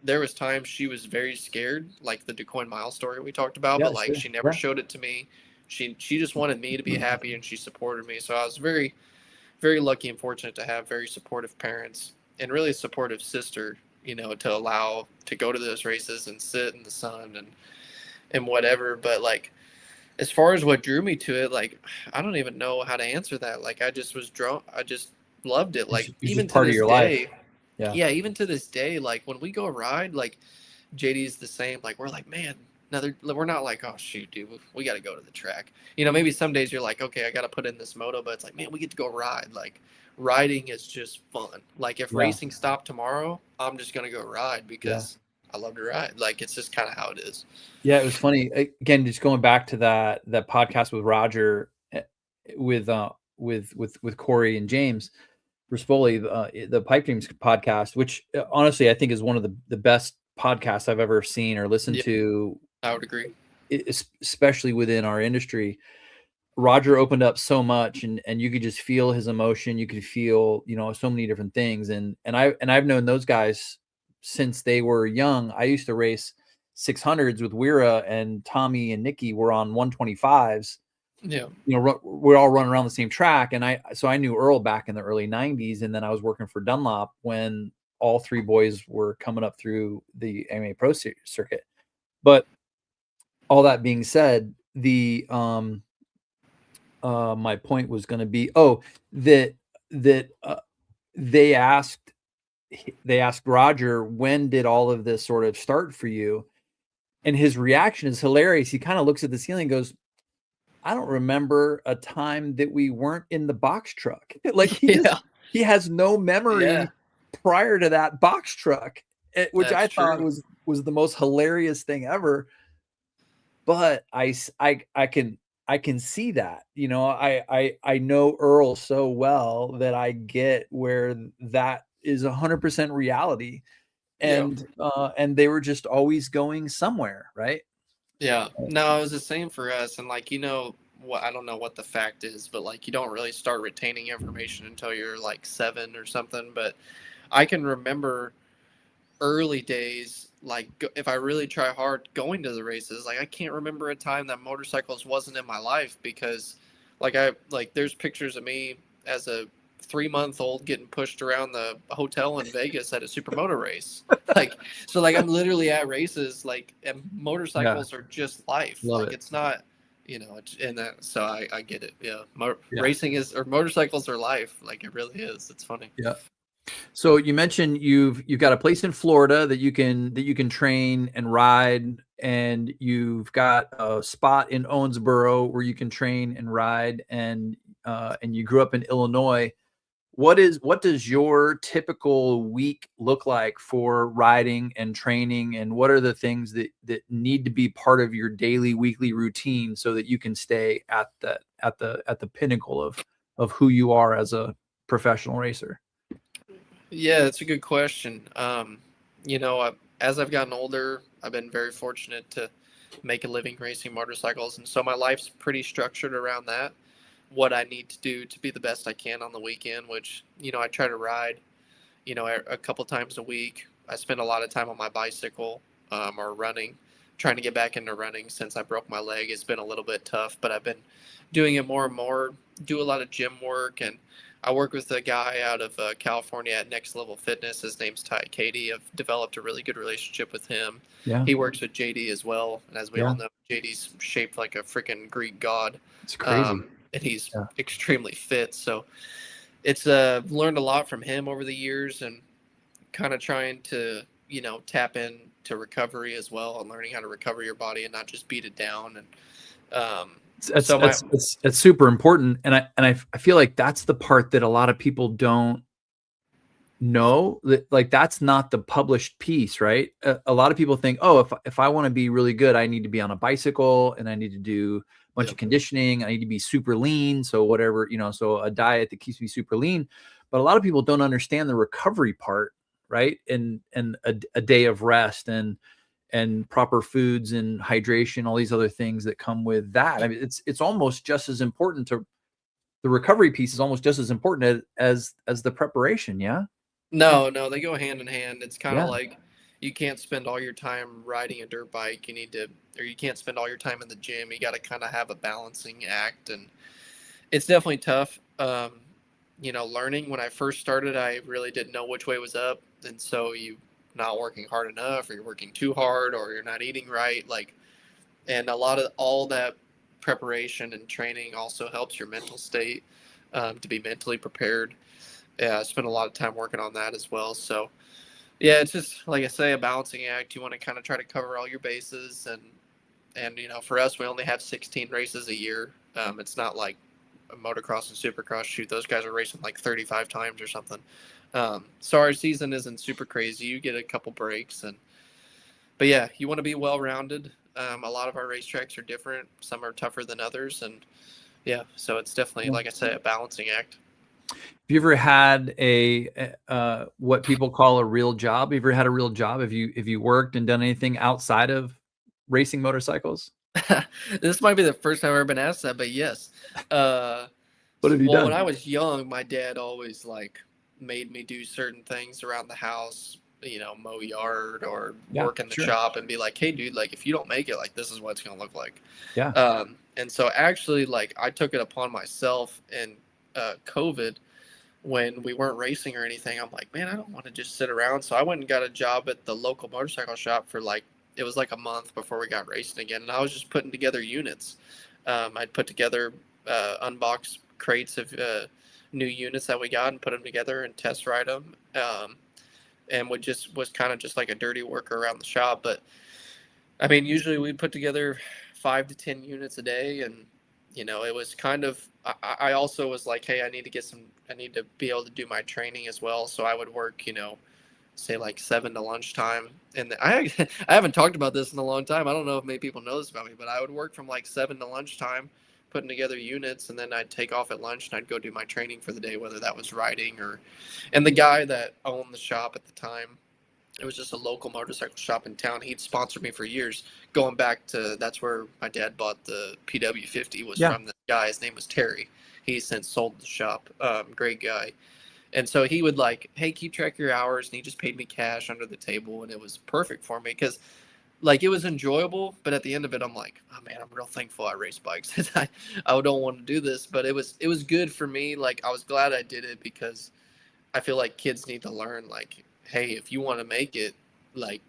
there was times she was very scared, like the DuQuoin Mile story we talked about, Yeah, but like, sure. she never showed it to me. She just wanted me to be happy, and she supported me. So I was very, very lucky and fortunate to have very supportive parents and really a supportive sister, to allow to go to those races and sit in the sun and whatever. But like, as far as what drew me to it, like, I don't even know how to answer that. Like, I just was drawn. I just loved it. Like, It's even just to part of this your life. day, Yeah. yeah, even to this day, like when we go ride, like JD's the same. Like, we're like, man, we're not like, oh shoot, dude, we got to go to the track. Maybe some days you're like, okay, I got to put in this moto, but it's like, man, we get to go ride. Like, riding is just fun. Like, if Yeah. racing stopped tomorrow, I'm just gonna go ride Yeah. because I love to ride. Like, it's just kind of how it is. Yeah, it was funny. Again, just going back to that podcast with Roger, with Corey and James Rispoli, the Pipe Dreams podcast, which honestly I think is one of the best podcasts I've ever seen or listened Yeah, to, I would agree. especially within our industry. Roger opened up so much, and you could just feel his emotion. You could feel, so many different things. And I've known those guys since they were young. I used to race 600s with Weira, and Tommy and Nicky were on 125s. Yeah. We're all running around the same track. And I knew Earl back in the early 90s. And then I was working for Dunlop when all three boys were coming up through the AMA Pro circuit. But all that being said, my point was going to be, that they asked Roger, when did all of this sort of start for you? And his reaction is hilarious. He kind of looks at the ceiling and goes, I don't remember a time that we weren't in the box truck. Like, he has no memory prior to that box truck, which That's I thought true. was the most hilarious thing ever. But I can see that, I know Earl so well that I get where that is 100% reality. Yeah. And they were just always going somewhere, right? Yeah. No, it was the same for us. And like, what, I don't know what the fact is, but like, you don't really start retaining information until you're like 7 or something. But I can remember early days, like, if I really try hard going to the races, like, I can't remember a time that motorcycles wasn't in my life because there's pictures of me as a 3-month-old getting pushed around the hotel in Vegas at a supermoto race. So I'm literally at races, like, and motorcycles are just life. Love it. It's not, and that, so I get it. Yeah. Yeah. Racing or motorcycles are life. Like, it really is. It's funny. Yeah. So you mentioned you've got a place in Florida that you can train and ride, and you've got a spot in Owensboro where you can train and ride, and you grew up in Illinois. What does your typical week look like for riding and training, and what are the things that need to be part of your daily, weekly routine so that you can stay at the pinnacle of who you are as a professional racer? Yeah, that's a good question. As I've gotten older, I've been very fortunate to make a living racing motorcycles, and so my life's pretty structured around that. What I need to do to be the best I can on the weekend, which I try to ride, a couple times a week. I spend a lot of time on my bicycle or running, trying to get back into running since I broke my leg. It's been a little bit tough, but I've been doing it more and more. Do a lot of gym work, and I work with a guy out of California at Next Level Fitness. His name's Ty Katie. I've developed a really good relationship with him. Yeah. He works with JD as well. And as we Yeah. all know, JD's shaped like a freaking Greek god. It's crazy. And he's Yeah. extremely fit. So it's learned a lot from him over the years, and kind of trying to, you know, tap into recovery as well, and learning how to recover your body and not just beat it down. And it's super important. And I feel like that's the part that a lot of people don't know, that like that's not the published piece, right? A lot of people think, oh, if I want to be really good, I need to be on a bicycle and I need to do a bunch of conditioning. I need to be super lean. So whatever, you know, so a diet that keeps me super lean. But a lot of people don't understand the recovery part, right? And a day of rest and proper foods and hydration, all these other things that come with that. I mean, it's almost just as important to the recovery piece is almost just as important as the preparation. Yeah. No, they go hand in hand. It's kind of Yeah. like you can't spend all your time riding a dirt bike. You need to, or you can't spend all your time in the gym. You got to kind of have a balancing act, and it's definitely tough. You know, learning when I first started, I really didn't know which way was up, and so you not working hard enough, or you're working too hard, or you're not eating right. Like, and a lot of all that preparation and training also helps your mental state, to be mentally prepared. Yeah, I spent a lot of time working on that as well. So yeah, it's just like I say, a balancing act. You want to kind of try to cover all your bases, and you know, for us, we only have 16 races a year. It's not like a motocross and supercross. Shoot, those guys are racing like 35 times or something. So our season isn't super crazy. You get a couple breaks, but yeah, you want to be well rounded. A lot of our racetracks are different. Some are tougher than others, and yeah, so it's definitely, like I say, a balancing act. Have you ever had a what people call a real job? Have you ever had a real job? Have you worked and done anything outside of racing motorcycles? This might be the first time I've ever been asked that, but yes. What have you done? When I was young, my dad always like made me do certain things around the house, you know, mow yard or work in the shop, and be like, hey dude, like if you don't make it, like this is what it's gonna look like. Yeah. And so actually, like, I took it upon myself in COVID, when we weren't racing or anything. I'm like, man, I don't want to just sit around. So I went and got a job at the local motorcycle shop for like, it was like a month before we got racing again. And I was just putting together units. I'd put together unboxed crates of new units that we got and put them together and test ride them. And was kind of just like a dirty worker around the shop. But I mean, usually we'd put together 5 to 10 units a day. And, you know, it was kind of, I also was like, hey, I need to be able to do my training as well. So I would work, you know, say like 7 to lunchtime. And I haven't talked about this in a long time. I don't know if many people know this about me, but I would work from like 7 to lunchtime, putting together units, and then I'd take off at lunch and I'd go do my training for the day, whether that was riding and the guy that owned the shop at the time, it was just a local motorcycle shop in town. He'd sponsored me for years, going back to, that's where my dad bought the PW50, was from this guy. His name was Terry. He's since sold the shop. Great guy. And so he would like, hey, keep track of your hours. And he just paid me cash under the table. And it was perfect for me because like it was enjoyable. But at the end of it, I'm like, oh man, I'm real thankful I race bikes. I don't want to do this, but it was good for me. Like I was glad I did it because I feel like kids need to learn, like, hey, if you want to make it, like,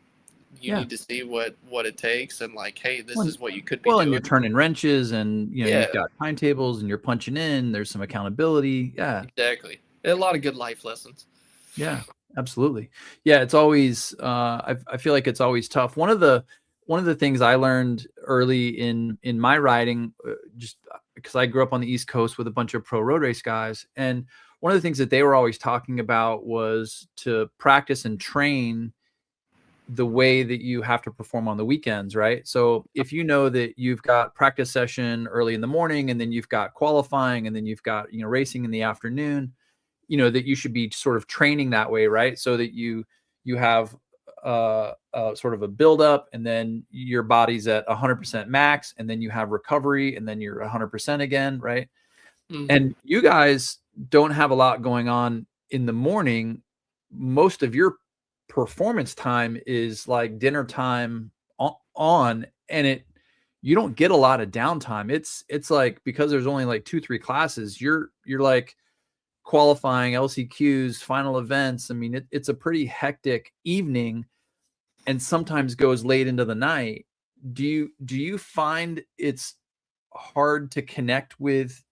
you need to see what it takes, and like, hey, this is what you could be doing. And you're turning wrenches, and you know, you've got timetables, and you're punching in. There's some accountability. Yeah, exactly. A lot of good life lessons. Yeah, absolutely. Yeah, it's always. I feel like it's always tough. One of the things I learned early in my riding, just because I grew up on the East Coast with a bunch of pro road race guys, and one of the things that they were always talking about was to practice and train the way that you have to perform on the weekends, right? So if you know that you've got practice session early in the morning, and then you've got qualifying, and then you've got, you know, racing in the afternoon, you know, that you should be sort of training that way, right? So that you have sort of a buildup, and then your body's at 100% max, and then you have recovery, and then you're 100% again, right? Mm-hmm. And you guys don't have a lot going on in the morning. Most of your performance time is like dinner time on, and you don't get a lot of downtime. It's like, because there's only like 2-3 classes, you're like qualifying, LCQs, final events. I mean, it's a pretty hectic evening, and sometimes goes late into the night. Do you find it's hard to connect with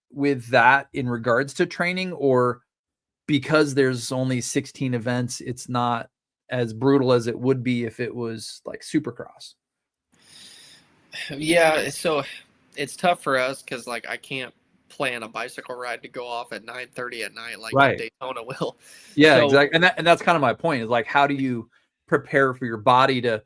that in regards to training, or because there's only 16 events, it's not as brutal as it would be if it was like Supercross? Yeah, so it's tough for us because like I can't plan a bicycle ride to go off at 9:30 at night like Right. Daytona will. Yeah, So exactly. And that's kind of my point, is like, how do you prepare for your body to,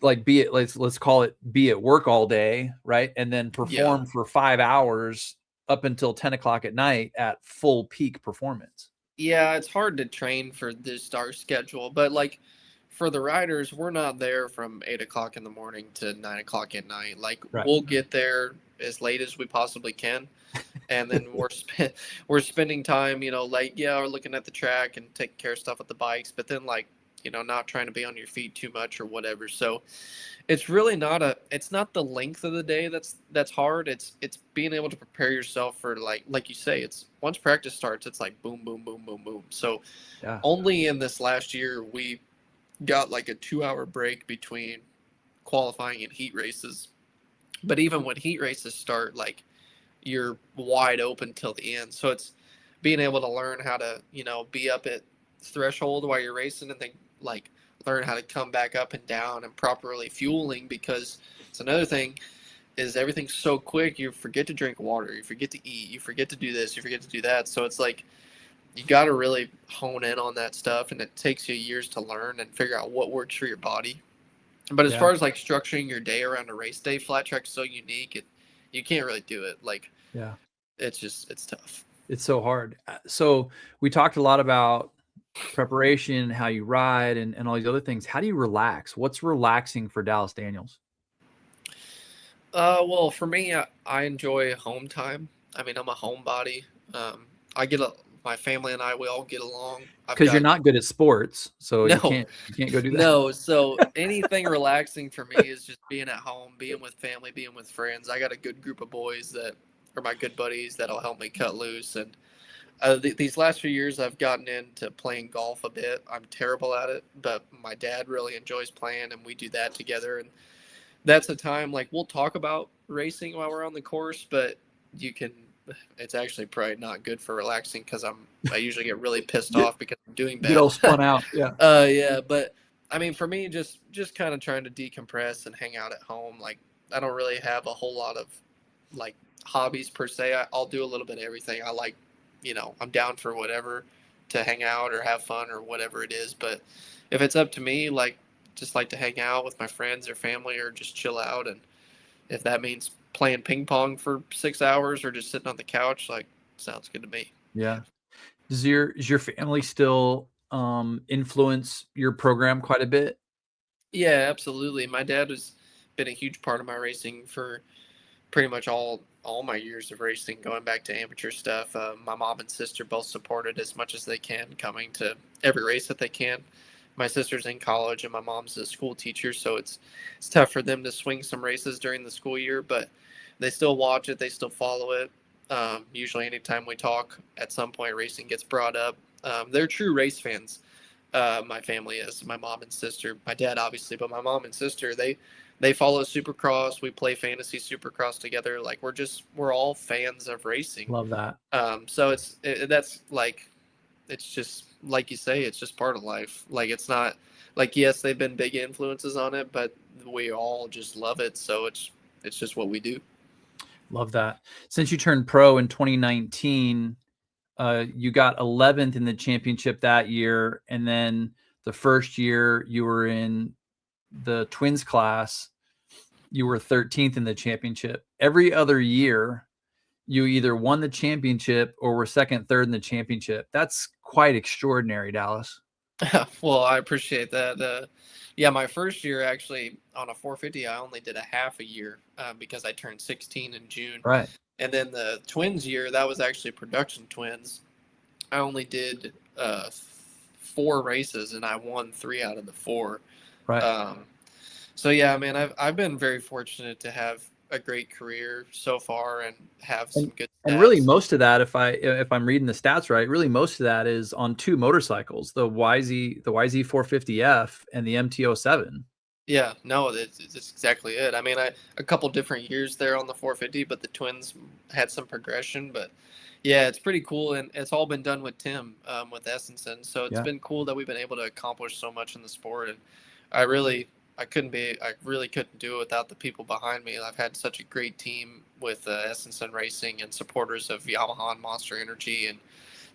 like, be at, let's call it, be at work all day, right? And then yeah, perform for 5 hours up until 10 o'clock at night at full peak performance. yeah, it's hard to train for this our schedule, but like for the riders, we're not there from 8 o'clock in the morning to 9 o'clock at night. Like Right. we'll get there as late as we possibly can, and then we're spending time, like we're looking at the track and taking care of stuff with the bikes, but then like not trying to be on your feet too much or whatever. So it's really it's not the length of the day that's hard. It's being able to prepare yourself for like you say, it's once practice starts, it's like boom, boom, boom, boom, boom. So Yeah. only in this last year we got like a 2 hour break between qualifying and heat races. But even when heat races start, like you're wide open till the end. So it's being able to learn how to, be up at threshold while you're racing, and then like learn how to come back up and down and properly fueling, because it's another thing is everything's so quick, you forget to drink water, you forget to eat, you forget to do this, you forget to do that. So it's like you got to really hone in on that stuff, and it takes you years to learn and figure out what works for your body. But as Yeah. far as like structuring your day around a race day, flat track's so unique, you can't really do it. Like, Yeah. it's tough. It's so hard. So we talked a lot about preparation, how you ride, and all these other things. How do you relax? What's relaxing for Dallas Daniels? Well, for me, I enjoy home time. I mean, I'm a homebody. I get my family and we all get along. Because you're not good at sports, so you No, can't go do that. no. So anything relaxing for me is just being at home, being with family, being with friends. I got a good group of boys that are my good buddies that'll help me cut loose. And these last few years, I've gotten into playing golf a bit. I'm terrible at it, but my dad really enjoys playing, and we do that together. And that's a time like we'll talk about racing while we're on the course, but it's actually probably not good for relaxing because I usually get really pissed off because I'm doing bad. Get all spun out. Yeah. Yeah, but I mean, for me, just kind of trying to decompress and hang out at home. Like I don't really have a whole lot of like hobbies per se. I'll do a little bit of everything. I like, I'm down for whatever to hang out or have fun or whatever it is. But if it's up to me, like just like to hang out with my friends or family or just chill out. And if that means playing ping pong for 6 hours or just sitting on the couch, like sounds good to me. Yeah. Is your family still influence your program quite a bit? Yeah, absolutely. My dad has been a huge part of my racing for pretty much all my years of racing, going back to amateur stuff. My mom and sister both supported as much as they can, coming to every race that they can. My sister's in college and my mom's a school teacher, so it's tough for them to swing some races during the school year, but they still watch it, they still follow it. Usually anytime we talk, at some point racing gets brought up. They're true race fans. My family is, my mom and sister, my dad obviously, but my mom and sister, they follow Supercross. We play fantasy Supercross together. Like we're all fans of racing. Love that. So that's like, it's just like you say, it's just part of life. Like it's not like, yes, they've been big influences on it, but we all just love it. So it's just what we do. Love that. Since you turned pro in 2019, you got 11th in the championship that year, and then the first year you were in the twins class, you were 13th in the championship. Every other year, you either won the championship or were second, third in the championship. That's quite extraordinary, Dallas. Well, I appreciate that. Yeah, my first year actually on a 450, I only did a half a year because I turned 16 in June. Right. And then the twins year, that was actually production twins. I only did 4 races and I won 3 out of the 4. Right. So yeah, man, I've been very fortunate to have a great career so far and have some And good and really stats. most of that, if I'm reading the stats right, really most of that is on 2 motorcycles, the YZ450F and the MT07. Yeah, no, it's exactly it. I mean, a couple different years there on the 450, but the twins had some progression. But yeah, it's pretty cool, and it's all been done with Tim, with Estenson. So it's Yeah. been cool that we've been able to accomplish so much in the sport. And I really couldn't do it without the people behind me. I've had such a great team with Estenson Racing and supporters of Yamaha and Monster Energy, and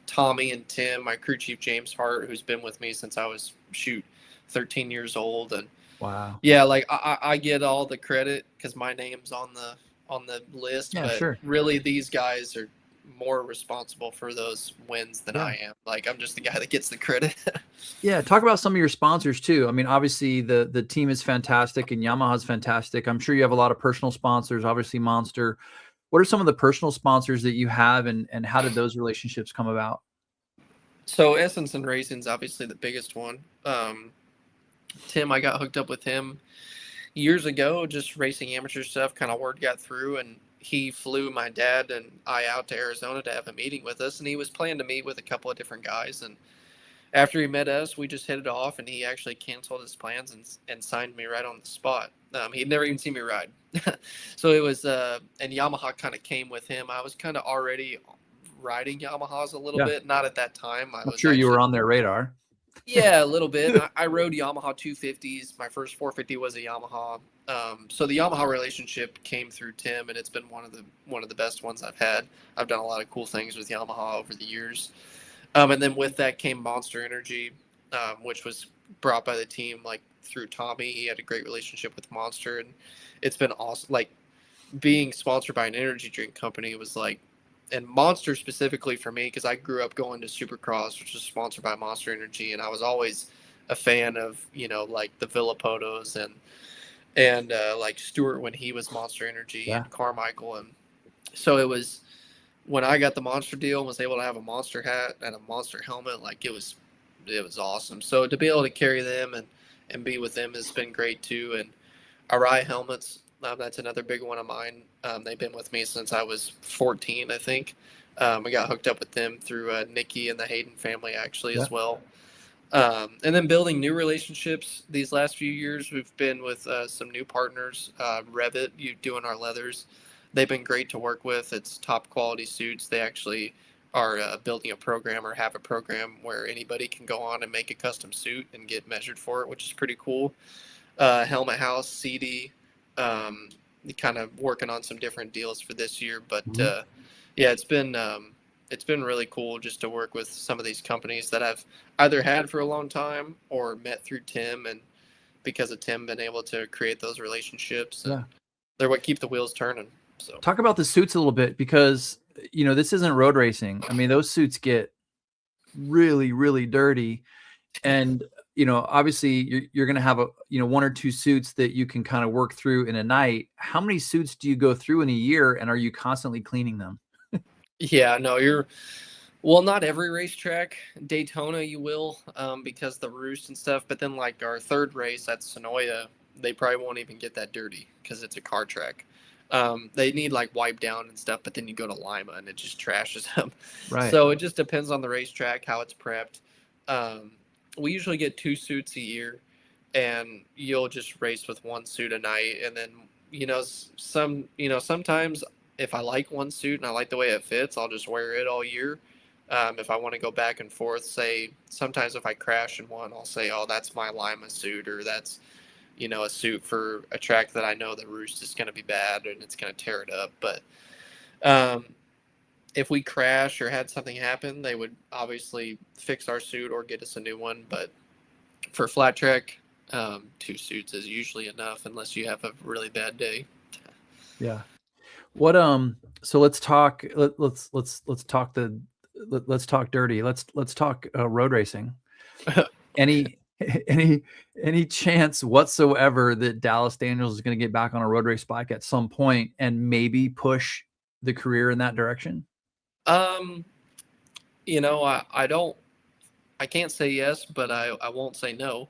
Tommy and Tim, my crew chief James Hart, who's been with me since I was 13 years old, and Wow. yeah, like I get all the credit because my name's on the list, Yeah, but sure. really these guys are more responsible for those wins than Yeah. I am. Like I'm just the guy that gets the credit. Yeah, talk about some of your sponsors too. I mean, obviously the team is fantastic and Yamaha's fantastic. I'm sure you have a lot of personal sponsors, obviously Monster. What are some of the personal sponsors that you have, and how did those relationships come about? So Estenson Racing's obviously the biggest one. Tim, I got hooked up with him years ago, just racing amateur stuff. Kind of word got through, and he flew my dad and I out to Arizona to have a meeting with us, and he was planning to meet with a couple of different guys. And after he met us, we just hit it off, and he actually canceled his plans and signed me right on the spot. He'd never even seen me ride. So it was, and Yamaha kind of came with him. I was kind of already riding Yamahas a little Yeah. bit. Not at that time. I I'm was sure you were actually, on their radar. yeah, a little bit. I rode Yamaha 250s. My first 450 was a Yamaha. So the Yamaha relationship came through Tim, and it's been one of the best ones I've had. I've done a lot of cool things with Yamaha over the years. And then with that came Monster Energy, which was brought by the team like through Tommy. He had a great relationship with Monster, and it's been awesome. Like being sponsored by an energy drink company was like, and Monster specifically for me because I grew up going to Supercross, which was sponsored by Monster Energy, and I was always a fan of like the Villapotos and like Stewart when he was Monster Energy Yeah. and Carmichael, and so it was when I got the Monster deal and was able to have a Monster hat and a Monster helmet, like it was awesome. So to be able to carry them and be with them has been great too. And Arai helmets, that's another big one of mine. They've been with me since I was 14, I think. I got hooked up with them through Nicky and the Hayden family actually Yeah. as well. And then building new relationships these last few years, we've been with some new partners. Revit, you doing our leathers. They've been great to work with. It's top quality suits. They actually are building a program or have a program where anybody can go on and make a custom suit and get measured for it, which is pretty cool. Helmet House, CD, kind of working on some different deals for this year. But Mhm. yeah, it's been really cool just to work with some of these companies that I've either had for a long time or met through Tim, and because of Tim, been able to create those relationships, and Yeah. they're what keep the wheels turning. So Talk about the suits a little bit because this isn't road racing. I mean, those suits get really, really dirty. And obviously you're going to have one or two suits that you can kind of work through in a night. How many suits do you go through in a year, and are you constantly cleaning them? yeah, no, you're well, not every racetrack. Daytona, you will, because the roost and stuff. But then, like our third race at Sonoya, they probably won't even get that dirty because it's a car track. They need like wipe down and stuff, but then you go to Lima and it just trashes them. Right. So it just depends on the racetrack how it's prepped. Um, we usually get 2 suits a year, and you'll just race with 1 suit a night, and then sometimes if I like one suit and I like the way it fits, I'll just wear it all year. If I want to go back and forth, say sometimes if I crash in one, I'll say, "Oh, that's my Lima suit," or that's a suit for a track that I know the roost is going to be bad and it's going to tear it up. But um, if we crash or had something happen, they would obviously fix our suit or get us a new one. But for flat track, 2 suits is usually enough unless you have a really bad day. Yeah. What so let's talk let's talk let's talk dirty. Let's talk road racing. Any any any chance whatsoever that Dallas Daniels is going to get back on a road race bike at some point and maybe push the career in that direction? um, I don't, I can't say yes, but I won't say no.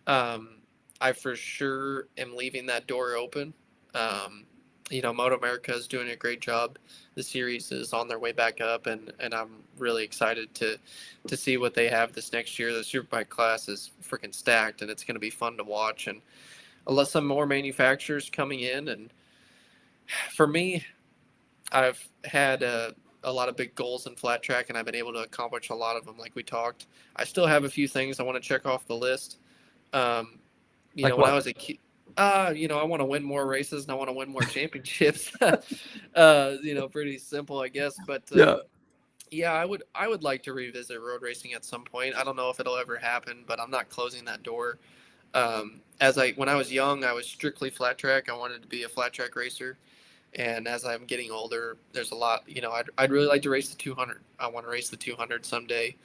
Um, I for sure am leaving that door open. Um, Moto America is doing a great job. The series is on their way back up, and I'm really excited to see what they have this next year. The Superbike class is freaking stacked, and it's going to be fun to watch. And unless some more manufacturers coming in, and for me, I've had a lot of big goals in flat track, and I've been able to accomplish a lot of them, like we talked. I still have a few things I want to check off the list. Um, Like when I what? was a kid, I want to win more races and I want to win more championships. Pretty simple, I guess. But Yeah. yeah, I would like to revisit road racing at some point. I don't know if it'll ever happen, but I'm not closing that door. When I was young, I was strictly flat track. I wanted to be a flat track racer. And as I'm getting older, there's a lot, I'd really like to race the 200. I want to race the 200 someday.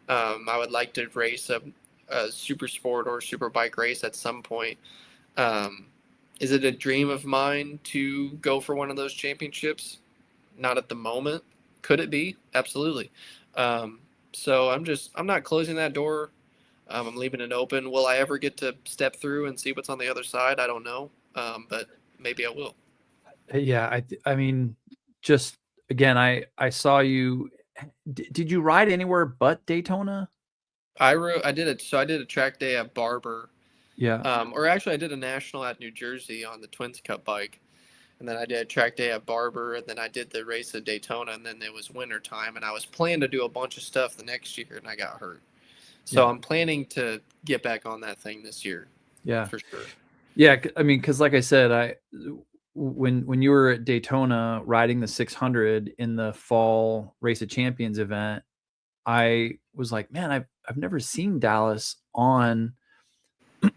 I would like to race a super sport or super bike race at some point. Um, is it a dream of mine to go for one of those championships? Not at the moment. Could it be? Absolutely. Um, so I'm not closing that door. I'm leaving it open. Will I ever get to step through and see what's on the other side? I don't know. But maybe I will. Yeah, I mean, just again, I saw you. Did you ride anywhere but Daytona? I did it. So I did a track day at Barber, Yeah. or actually I did a national at New Jersey on the Twins Cup bike, and then I did a track day at Barber, and then I did the race at Daytona, and then it was winter time, and I was planning to do a bunch of stuff the next year, and I got hurt. So Yeah. I'm planning to get back on that thing this year. Yeah. For sure. Yeah, I mean, because like I said, when you were at Daytona riding the 600 in the fall Race of Champions event, I was like, man, I've never seen Dallas on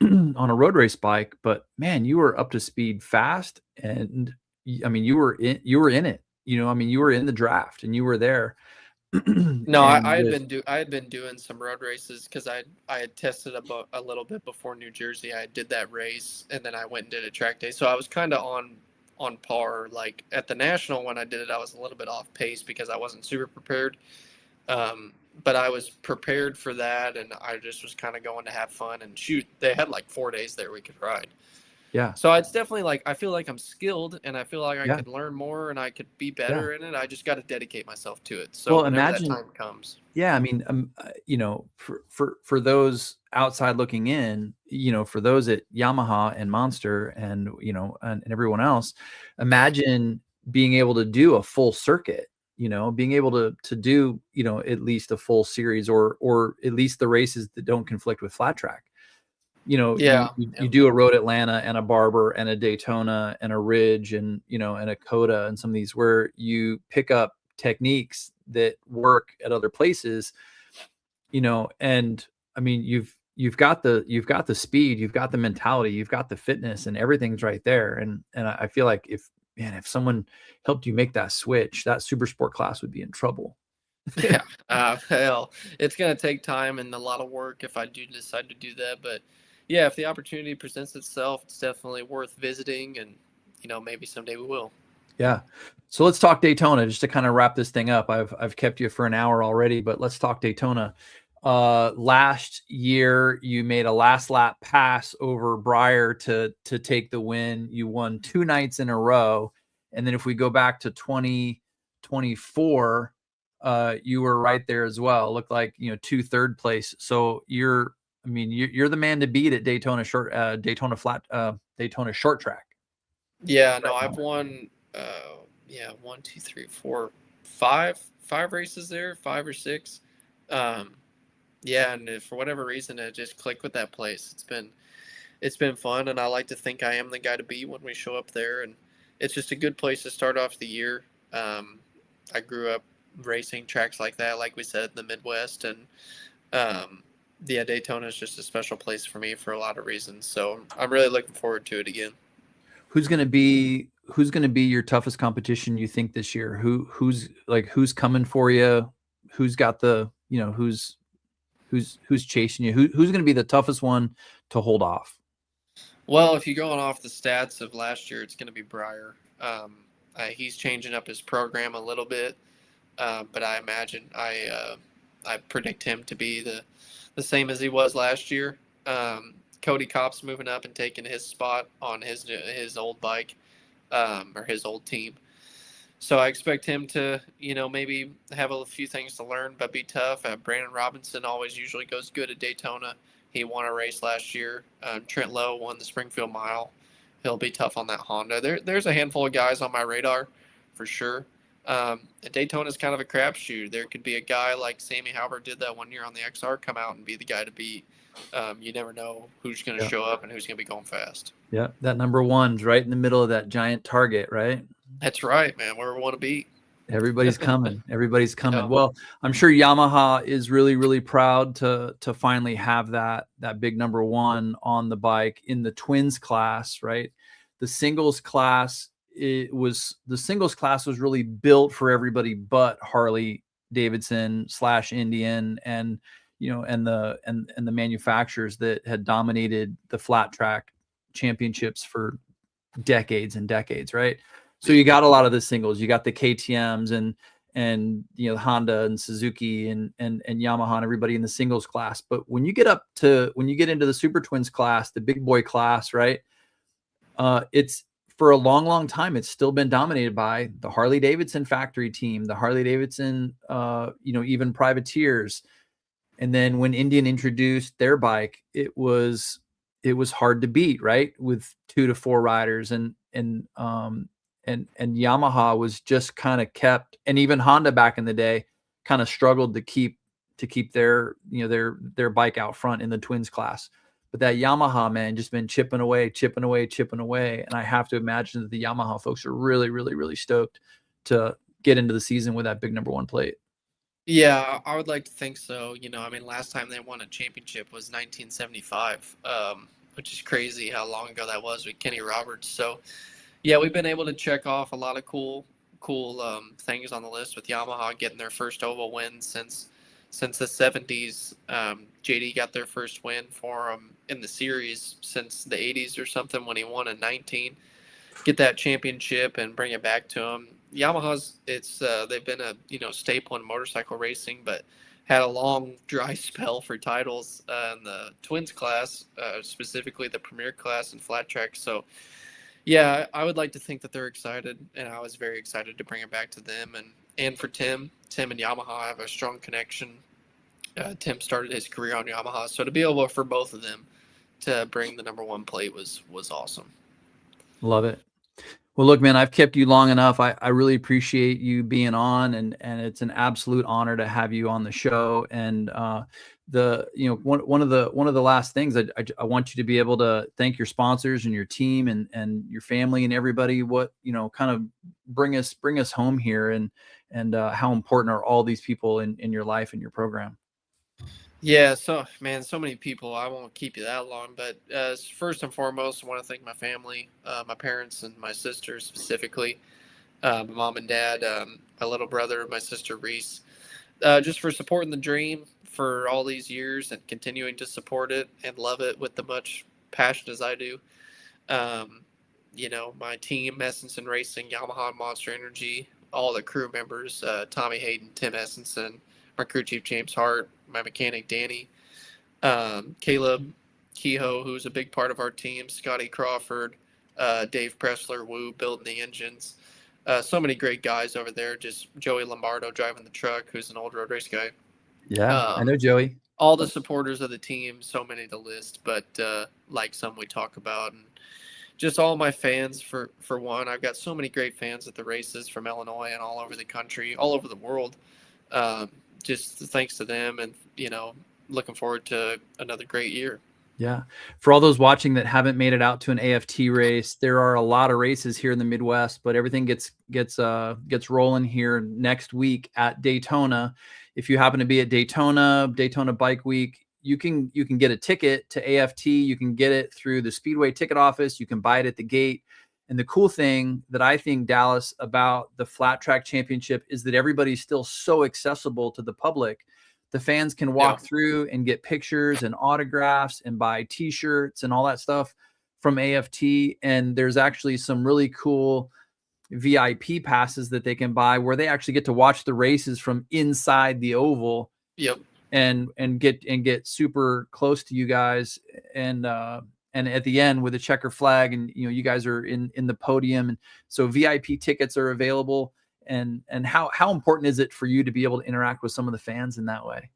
on a road race bike, but man, you were up to speed fast, and I mean, you were in it. I mean, you were in the draft, and you were there. No, And with I had been doing some road races because I had tested a little bit before New Jersey. I did that race, and then I went and did a track day. So I was kind of on par. Like at the national when I did it, I was a little bit off pace because I wasn't super prepared. But I was prepared for that, and I just was kind of going to have fun and shoot. They had like 4 days there we could ride. yeah, So it's definitely like I feel like I'm skilled, and I feel like I yeah, could learn more, and I could be yeah. better in it. I just got to dedicate myself to it. So Well, whenever that imagine. time comes, Yeah, I mean, for those outside looking in, for those at Yamaha and Monster and and everyone else, imagine being able to do a full circuit. Being able to do at least a full series or at least the races that don't conflict with flat track. You yeah, you do a Road Atlanta and a Barber and a Daytona and a Ridge and and a Coda and some of these where you pick up techniques that work at other places, and I mean you've got the speed, you've got the mentality, you've got the fitness, and everything's right there. And I feel like if someone helped you make that switch, that super sport class would be in trouble. yeah. Hell, it's gonna take time and a lot of work if I do decide to do that. But yeah, if the opportunity presents itself, it's definitely worth visiting, and maybe someday we will. Yeah. So let's talk Daytona just to kind of wrap this thing up. I've kept you for an hour already, but let's talk Daytona. Last year you made a last lap pass over Breyer to take the win. You won 2 nights in a row. And then if we go back to 2024, you were right there as well. Looked like, 2 third place. So you're the man to beat at Daytona Daytona short track. Yeah, no, Right I've now. won. Yeah, 1, 2, 3, 4, 5 races there, 5 or 6. Um, yeah, and for whatever reason, it just clicked with that place. It's been fun, and I like to think I am the guy to beat when we show up there, and it's just a good place to start off the year. I grew up racing tracks like that, like we said, in the Midwest, and um, yeah, Daytona is just a special place for me for a lot of reasons. So I'm really looking forward to it again. Who's going to be your toughest competition you think this year? Who's coming for you? Who's got the, who's chasing you? Who's going to be the toughest one to hold off? Well, if you're going off the stats of last year, it's going to be Breyer. He's changing up his program a little bit, but I imagine I predict him to be the same as he was last year. Cody Kopp's moving up and taking his spot on his old bike. or his old team. So I expect him to, maybe have a few things to learn, but be tough. Brandon Robinson always usually goes good at Daytona. He won a race last year. Trent Lowe won the Springfield Mile. He'll be tough on that Honda. There's a handful of guys on my radar for sure. Daytona's kind of a crapshoot. There could be a guy like Sammy Halbert did that one year on the XR come out and be the guy to beat. You never know who's going to show up and who's going to be going fast. Yeah, that number one's right in the middle of that giant target, right? That's right, man. Where we want to be. Everybody's coming. Everybody's coming. Yeah. Well, I'm sure Yamaha is really, really proud to finally have that big number one on the bike in the twins class, right? The singles class, was really built for everybody but Harley Davidson / Indian and the manufacturers that had dominated the flat track championships for decades and decades, right? So you got a lot of the singles. You got the KTMs and Honda and Suzuki and Yamaha and everybody in the singles class. But when you get into the Super Twins class, the big boy class, right? It's for a long, long time, it's still been dominated by the Harley Davidson factory team, the Harley Davidson, even privateers. And then when Indian introduced their bike, it was hard to beat, right? With 2 to 4 riders and Yamaha was just kind of kept, and even Honda back in the day kind of struggled to keep their bike out front in the twins class. But that Yamaha, man, just been chipping away. And I have to imagine that the Yamaha folks are really, really, really stoked to get into the season with that big number one plate. Yeah, I would like to think so. Last time they won a championship was 1975, which is crazy how long ago that was with Kenny Roberts. So, yeah, we've been able to check off a lot of cool things on the list with Yamaha getting their first oval win since the 70s. JD got their first win for them in the series since the 80s or something when he won in 19. Get that championship and bring it back to them. Yamaha's they've been a staple in motorcycle racing, but had a long dry spell for titles in the twins class, specifically the premier class and flat track. So yeah, I would like to think that they're excited, and I was very excited to bring it back to them and for Tim and Yamaha have a strong connection. Tim started his career on Yamaha, so to be able for both of them to bring the number one plate was awesome. Love it. Well, look, man, I've kept you long enough. I really appreciate you being on, and it's an absolute honor to have you on the show. And one of the last things I want you to be able to thank your sponsors and your team and your family and everybody. What kind of bring us home here, and how important are all these people in your life and your program? Yeah, so many people. I won't keep you that long, but first and foremost, I want to thank my family, my parents and my sister specifically, my mom and dad, my little brother, my sister Reese, just for supporting the dream for all these years and continuing to support it and love it with as much passion as I do. My team, Estenson Racing, Yamaha, Monster Energy, all the crew members, Tommy Hayden, Tim Estenson, my crew chief James Hart, my mechanic Danny, Caleb Kehoe, who's a big part of our team, Scotty Crawford, Dave Pressler, building the engines. So many great guys over there. Just Joey Lombardo driving the truck, who's an old road race guy. Yeah, I know Joey. All the supporters of the team, so many to list, but like some we talk about, and just all my fans for one. I've got so many great fans at the races from Illinois and all over the country, all over the world. Just thanks to them, and looking forward to another great year. Yeah. For all those watching that haven't made it out to an AFT race, there are a lot of races here in the Midwest, but everything gets rolling here next week at Daytona. If you happen to be at Daytona Bike Week, you can get a ticket to AFT. You can get it through the Speedway ticket office. You can buy it at the gate. And the cool thing that I think, Dallas, about the Flat Track Championship is that everybody's still so accessible to the public. The fans can walk through and get pictures and autographs and buy T-shirts and all that stuff from AFT. And there's actually some really cool VIP passes that they can buy where they actually get to watch the races from inside the oval. Yep. And get super close to you guys and and at the end with a checker flag, and you guys are in the podium, and so VIP tickets are available. And how important is it for you to be able to interact with some of the fans in that way?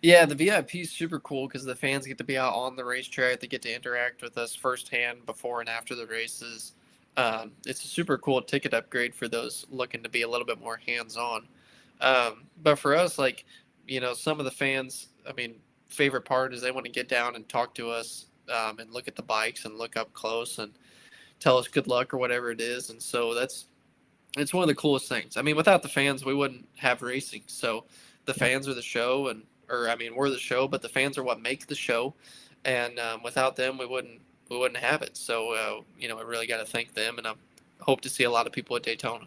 Yeah, the VIP is super cool because the fans get to be out on the racetrack. They get to interact with us firsthand before and after the races. It's a super cool ticket upgrade for those looking to be a little bit more hands-on. But for us, like, some of the fans, I mean, favorite part is they want to get down and talk to us, and look at the bikes and look up close and tell us good luck or whatever it is. And so it's one of the coolest things. I mean, without the fans, we wouldn't have racing. So the fans are the show, we're the show, but the fans are what make the show. And without them, we wouldn't have it. So, I really got to thank them, and I hope to see a lot of people at Daytona.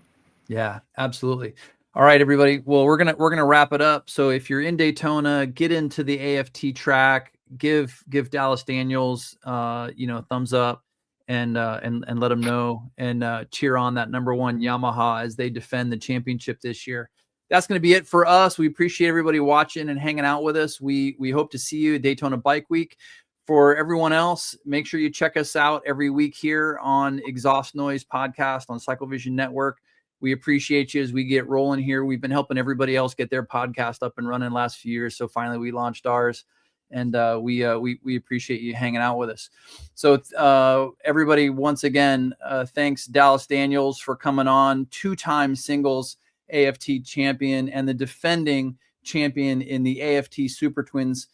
Yeah, absolutely. All right, everybody. Well, we're gonna wrap it up. So if you're in Daytona, get into the AFT track, give Dallas Daniels, thumbs up, and let them know, and cheer on that #1 Yamaha as they defend the championship this year. That's going to be it for us. We appreciate everybody watching and hanging out with us. We hope to see you at Daytona Bike Week. For everyone else, make sure you check us out every week here on Exhaust Noise Podcast on Cycle Vision Network. We appreciate you as we get rolling here. We've been helping everybody else get their podcast up and running the last few years. So finally we launched ours, and we appreciate you hanging out with us. So everybody, once again, thanks Dallas Daniels for coming on, 2-time singles AFT champion and the defending champion in the AFT SuperTwins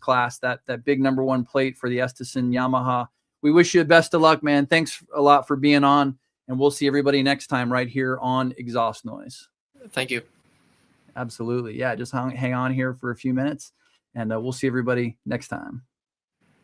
class, that big #1 plate for the Estenson Yamaha. We wish you the best of luck, man. Thanks a lot for being on, and we'll see everybody next time right here on Exhaust Noise. Thank you. Absolutely. Yeah, just hang on here for a few minutes, and we'll see everybody next time.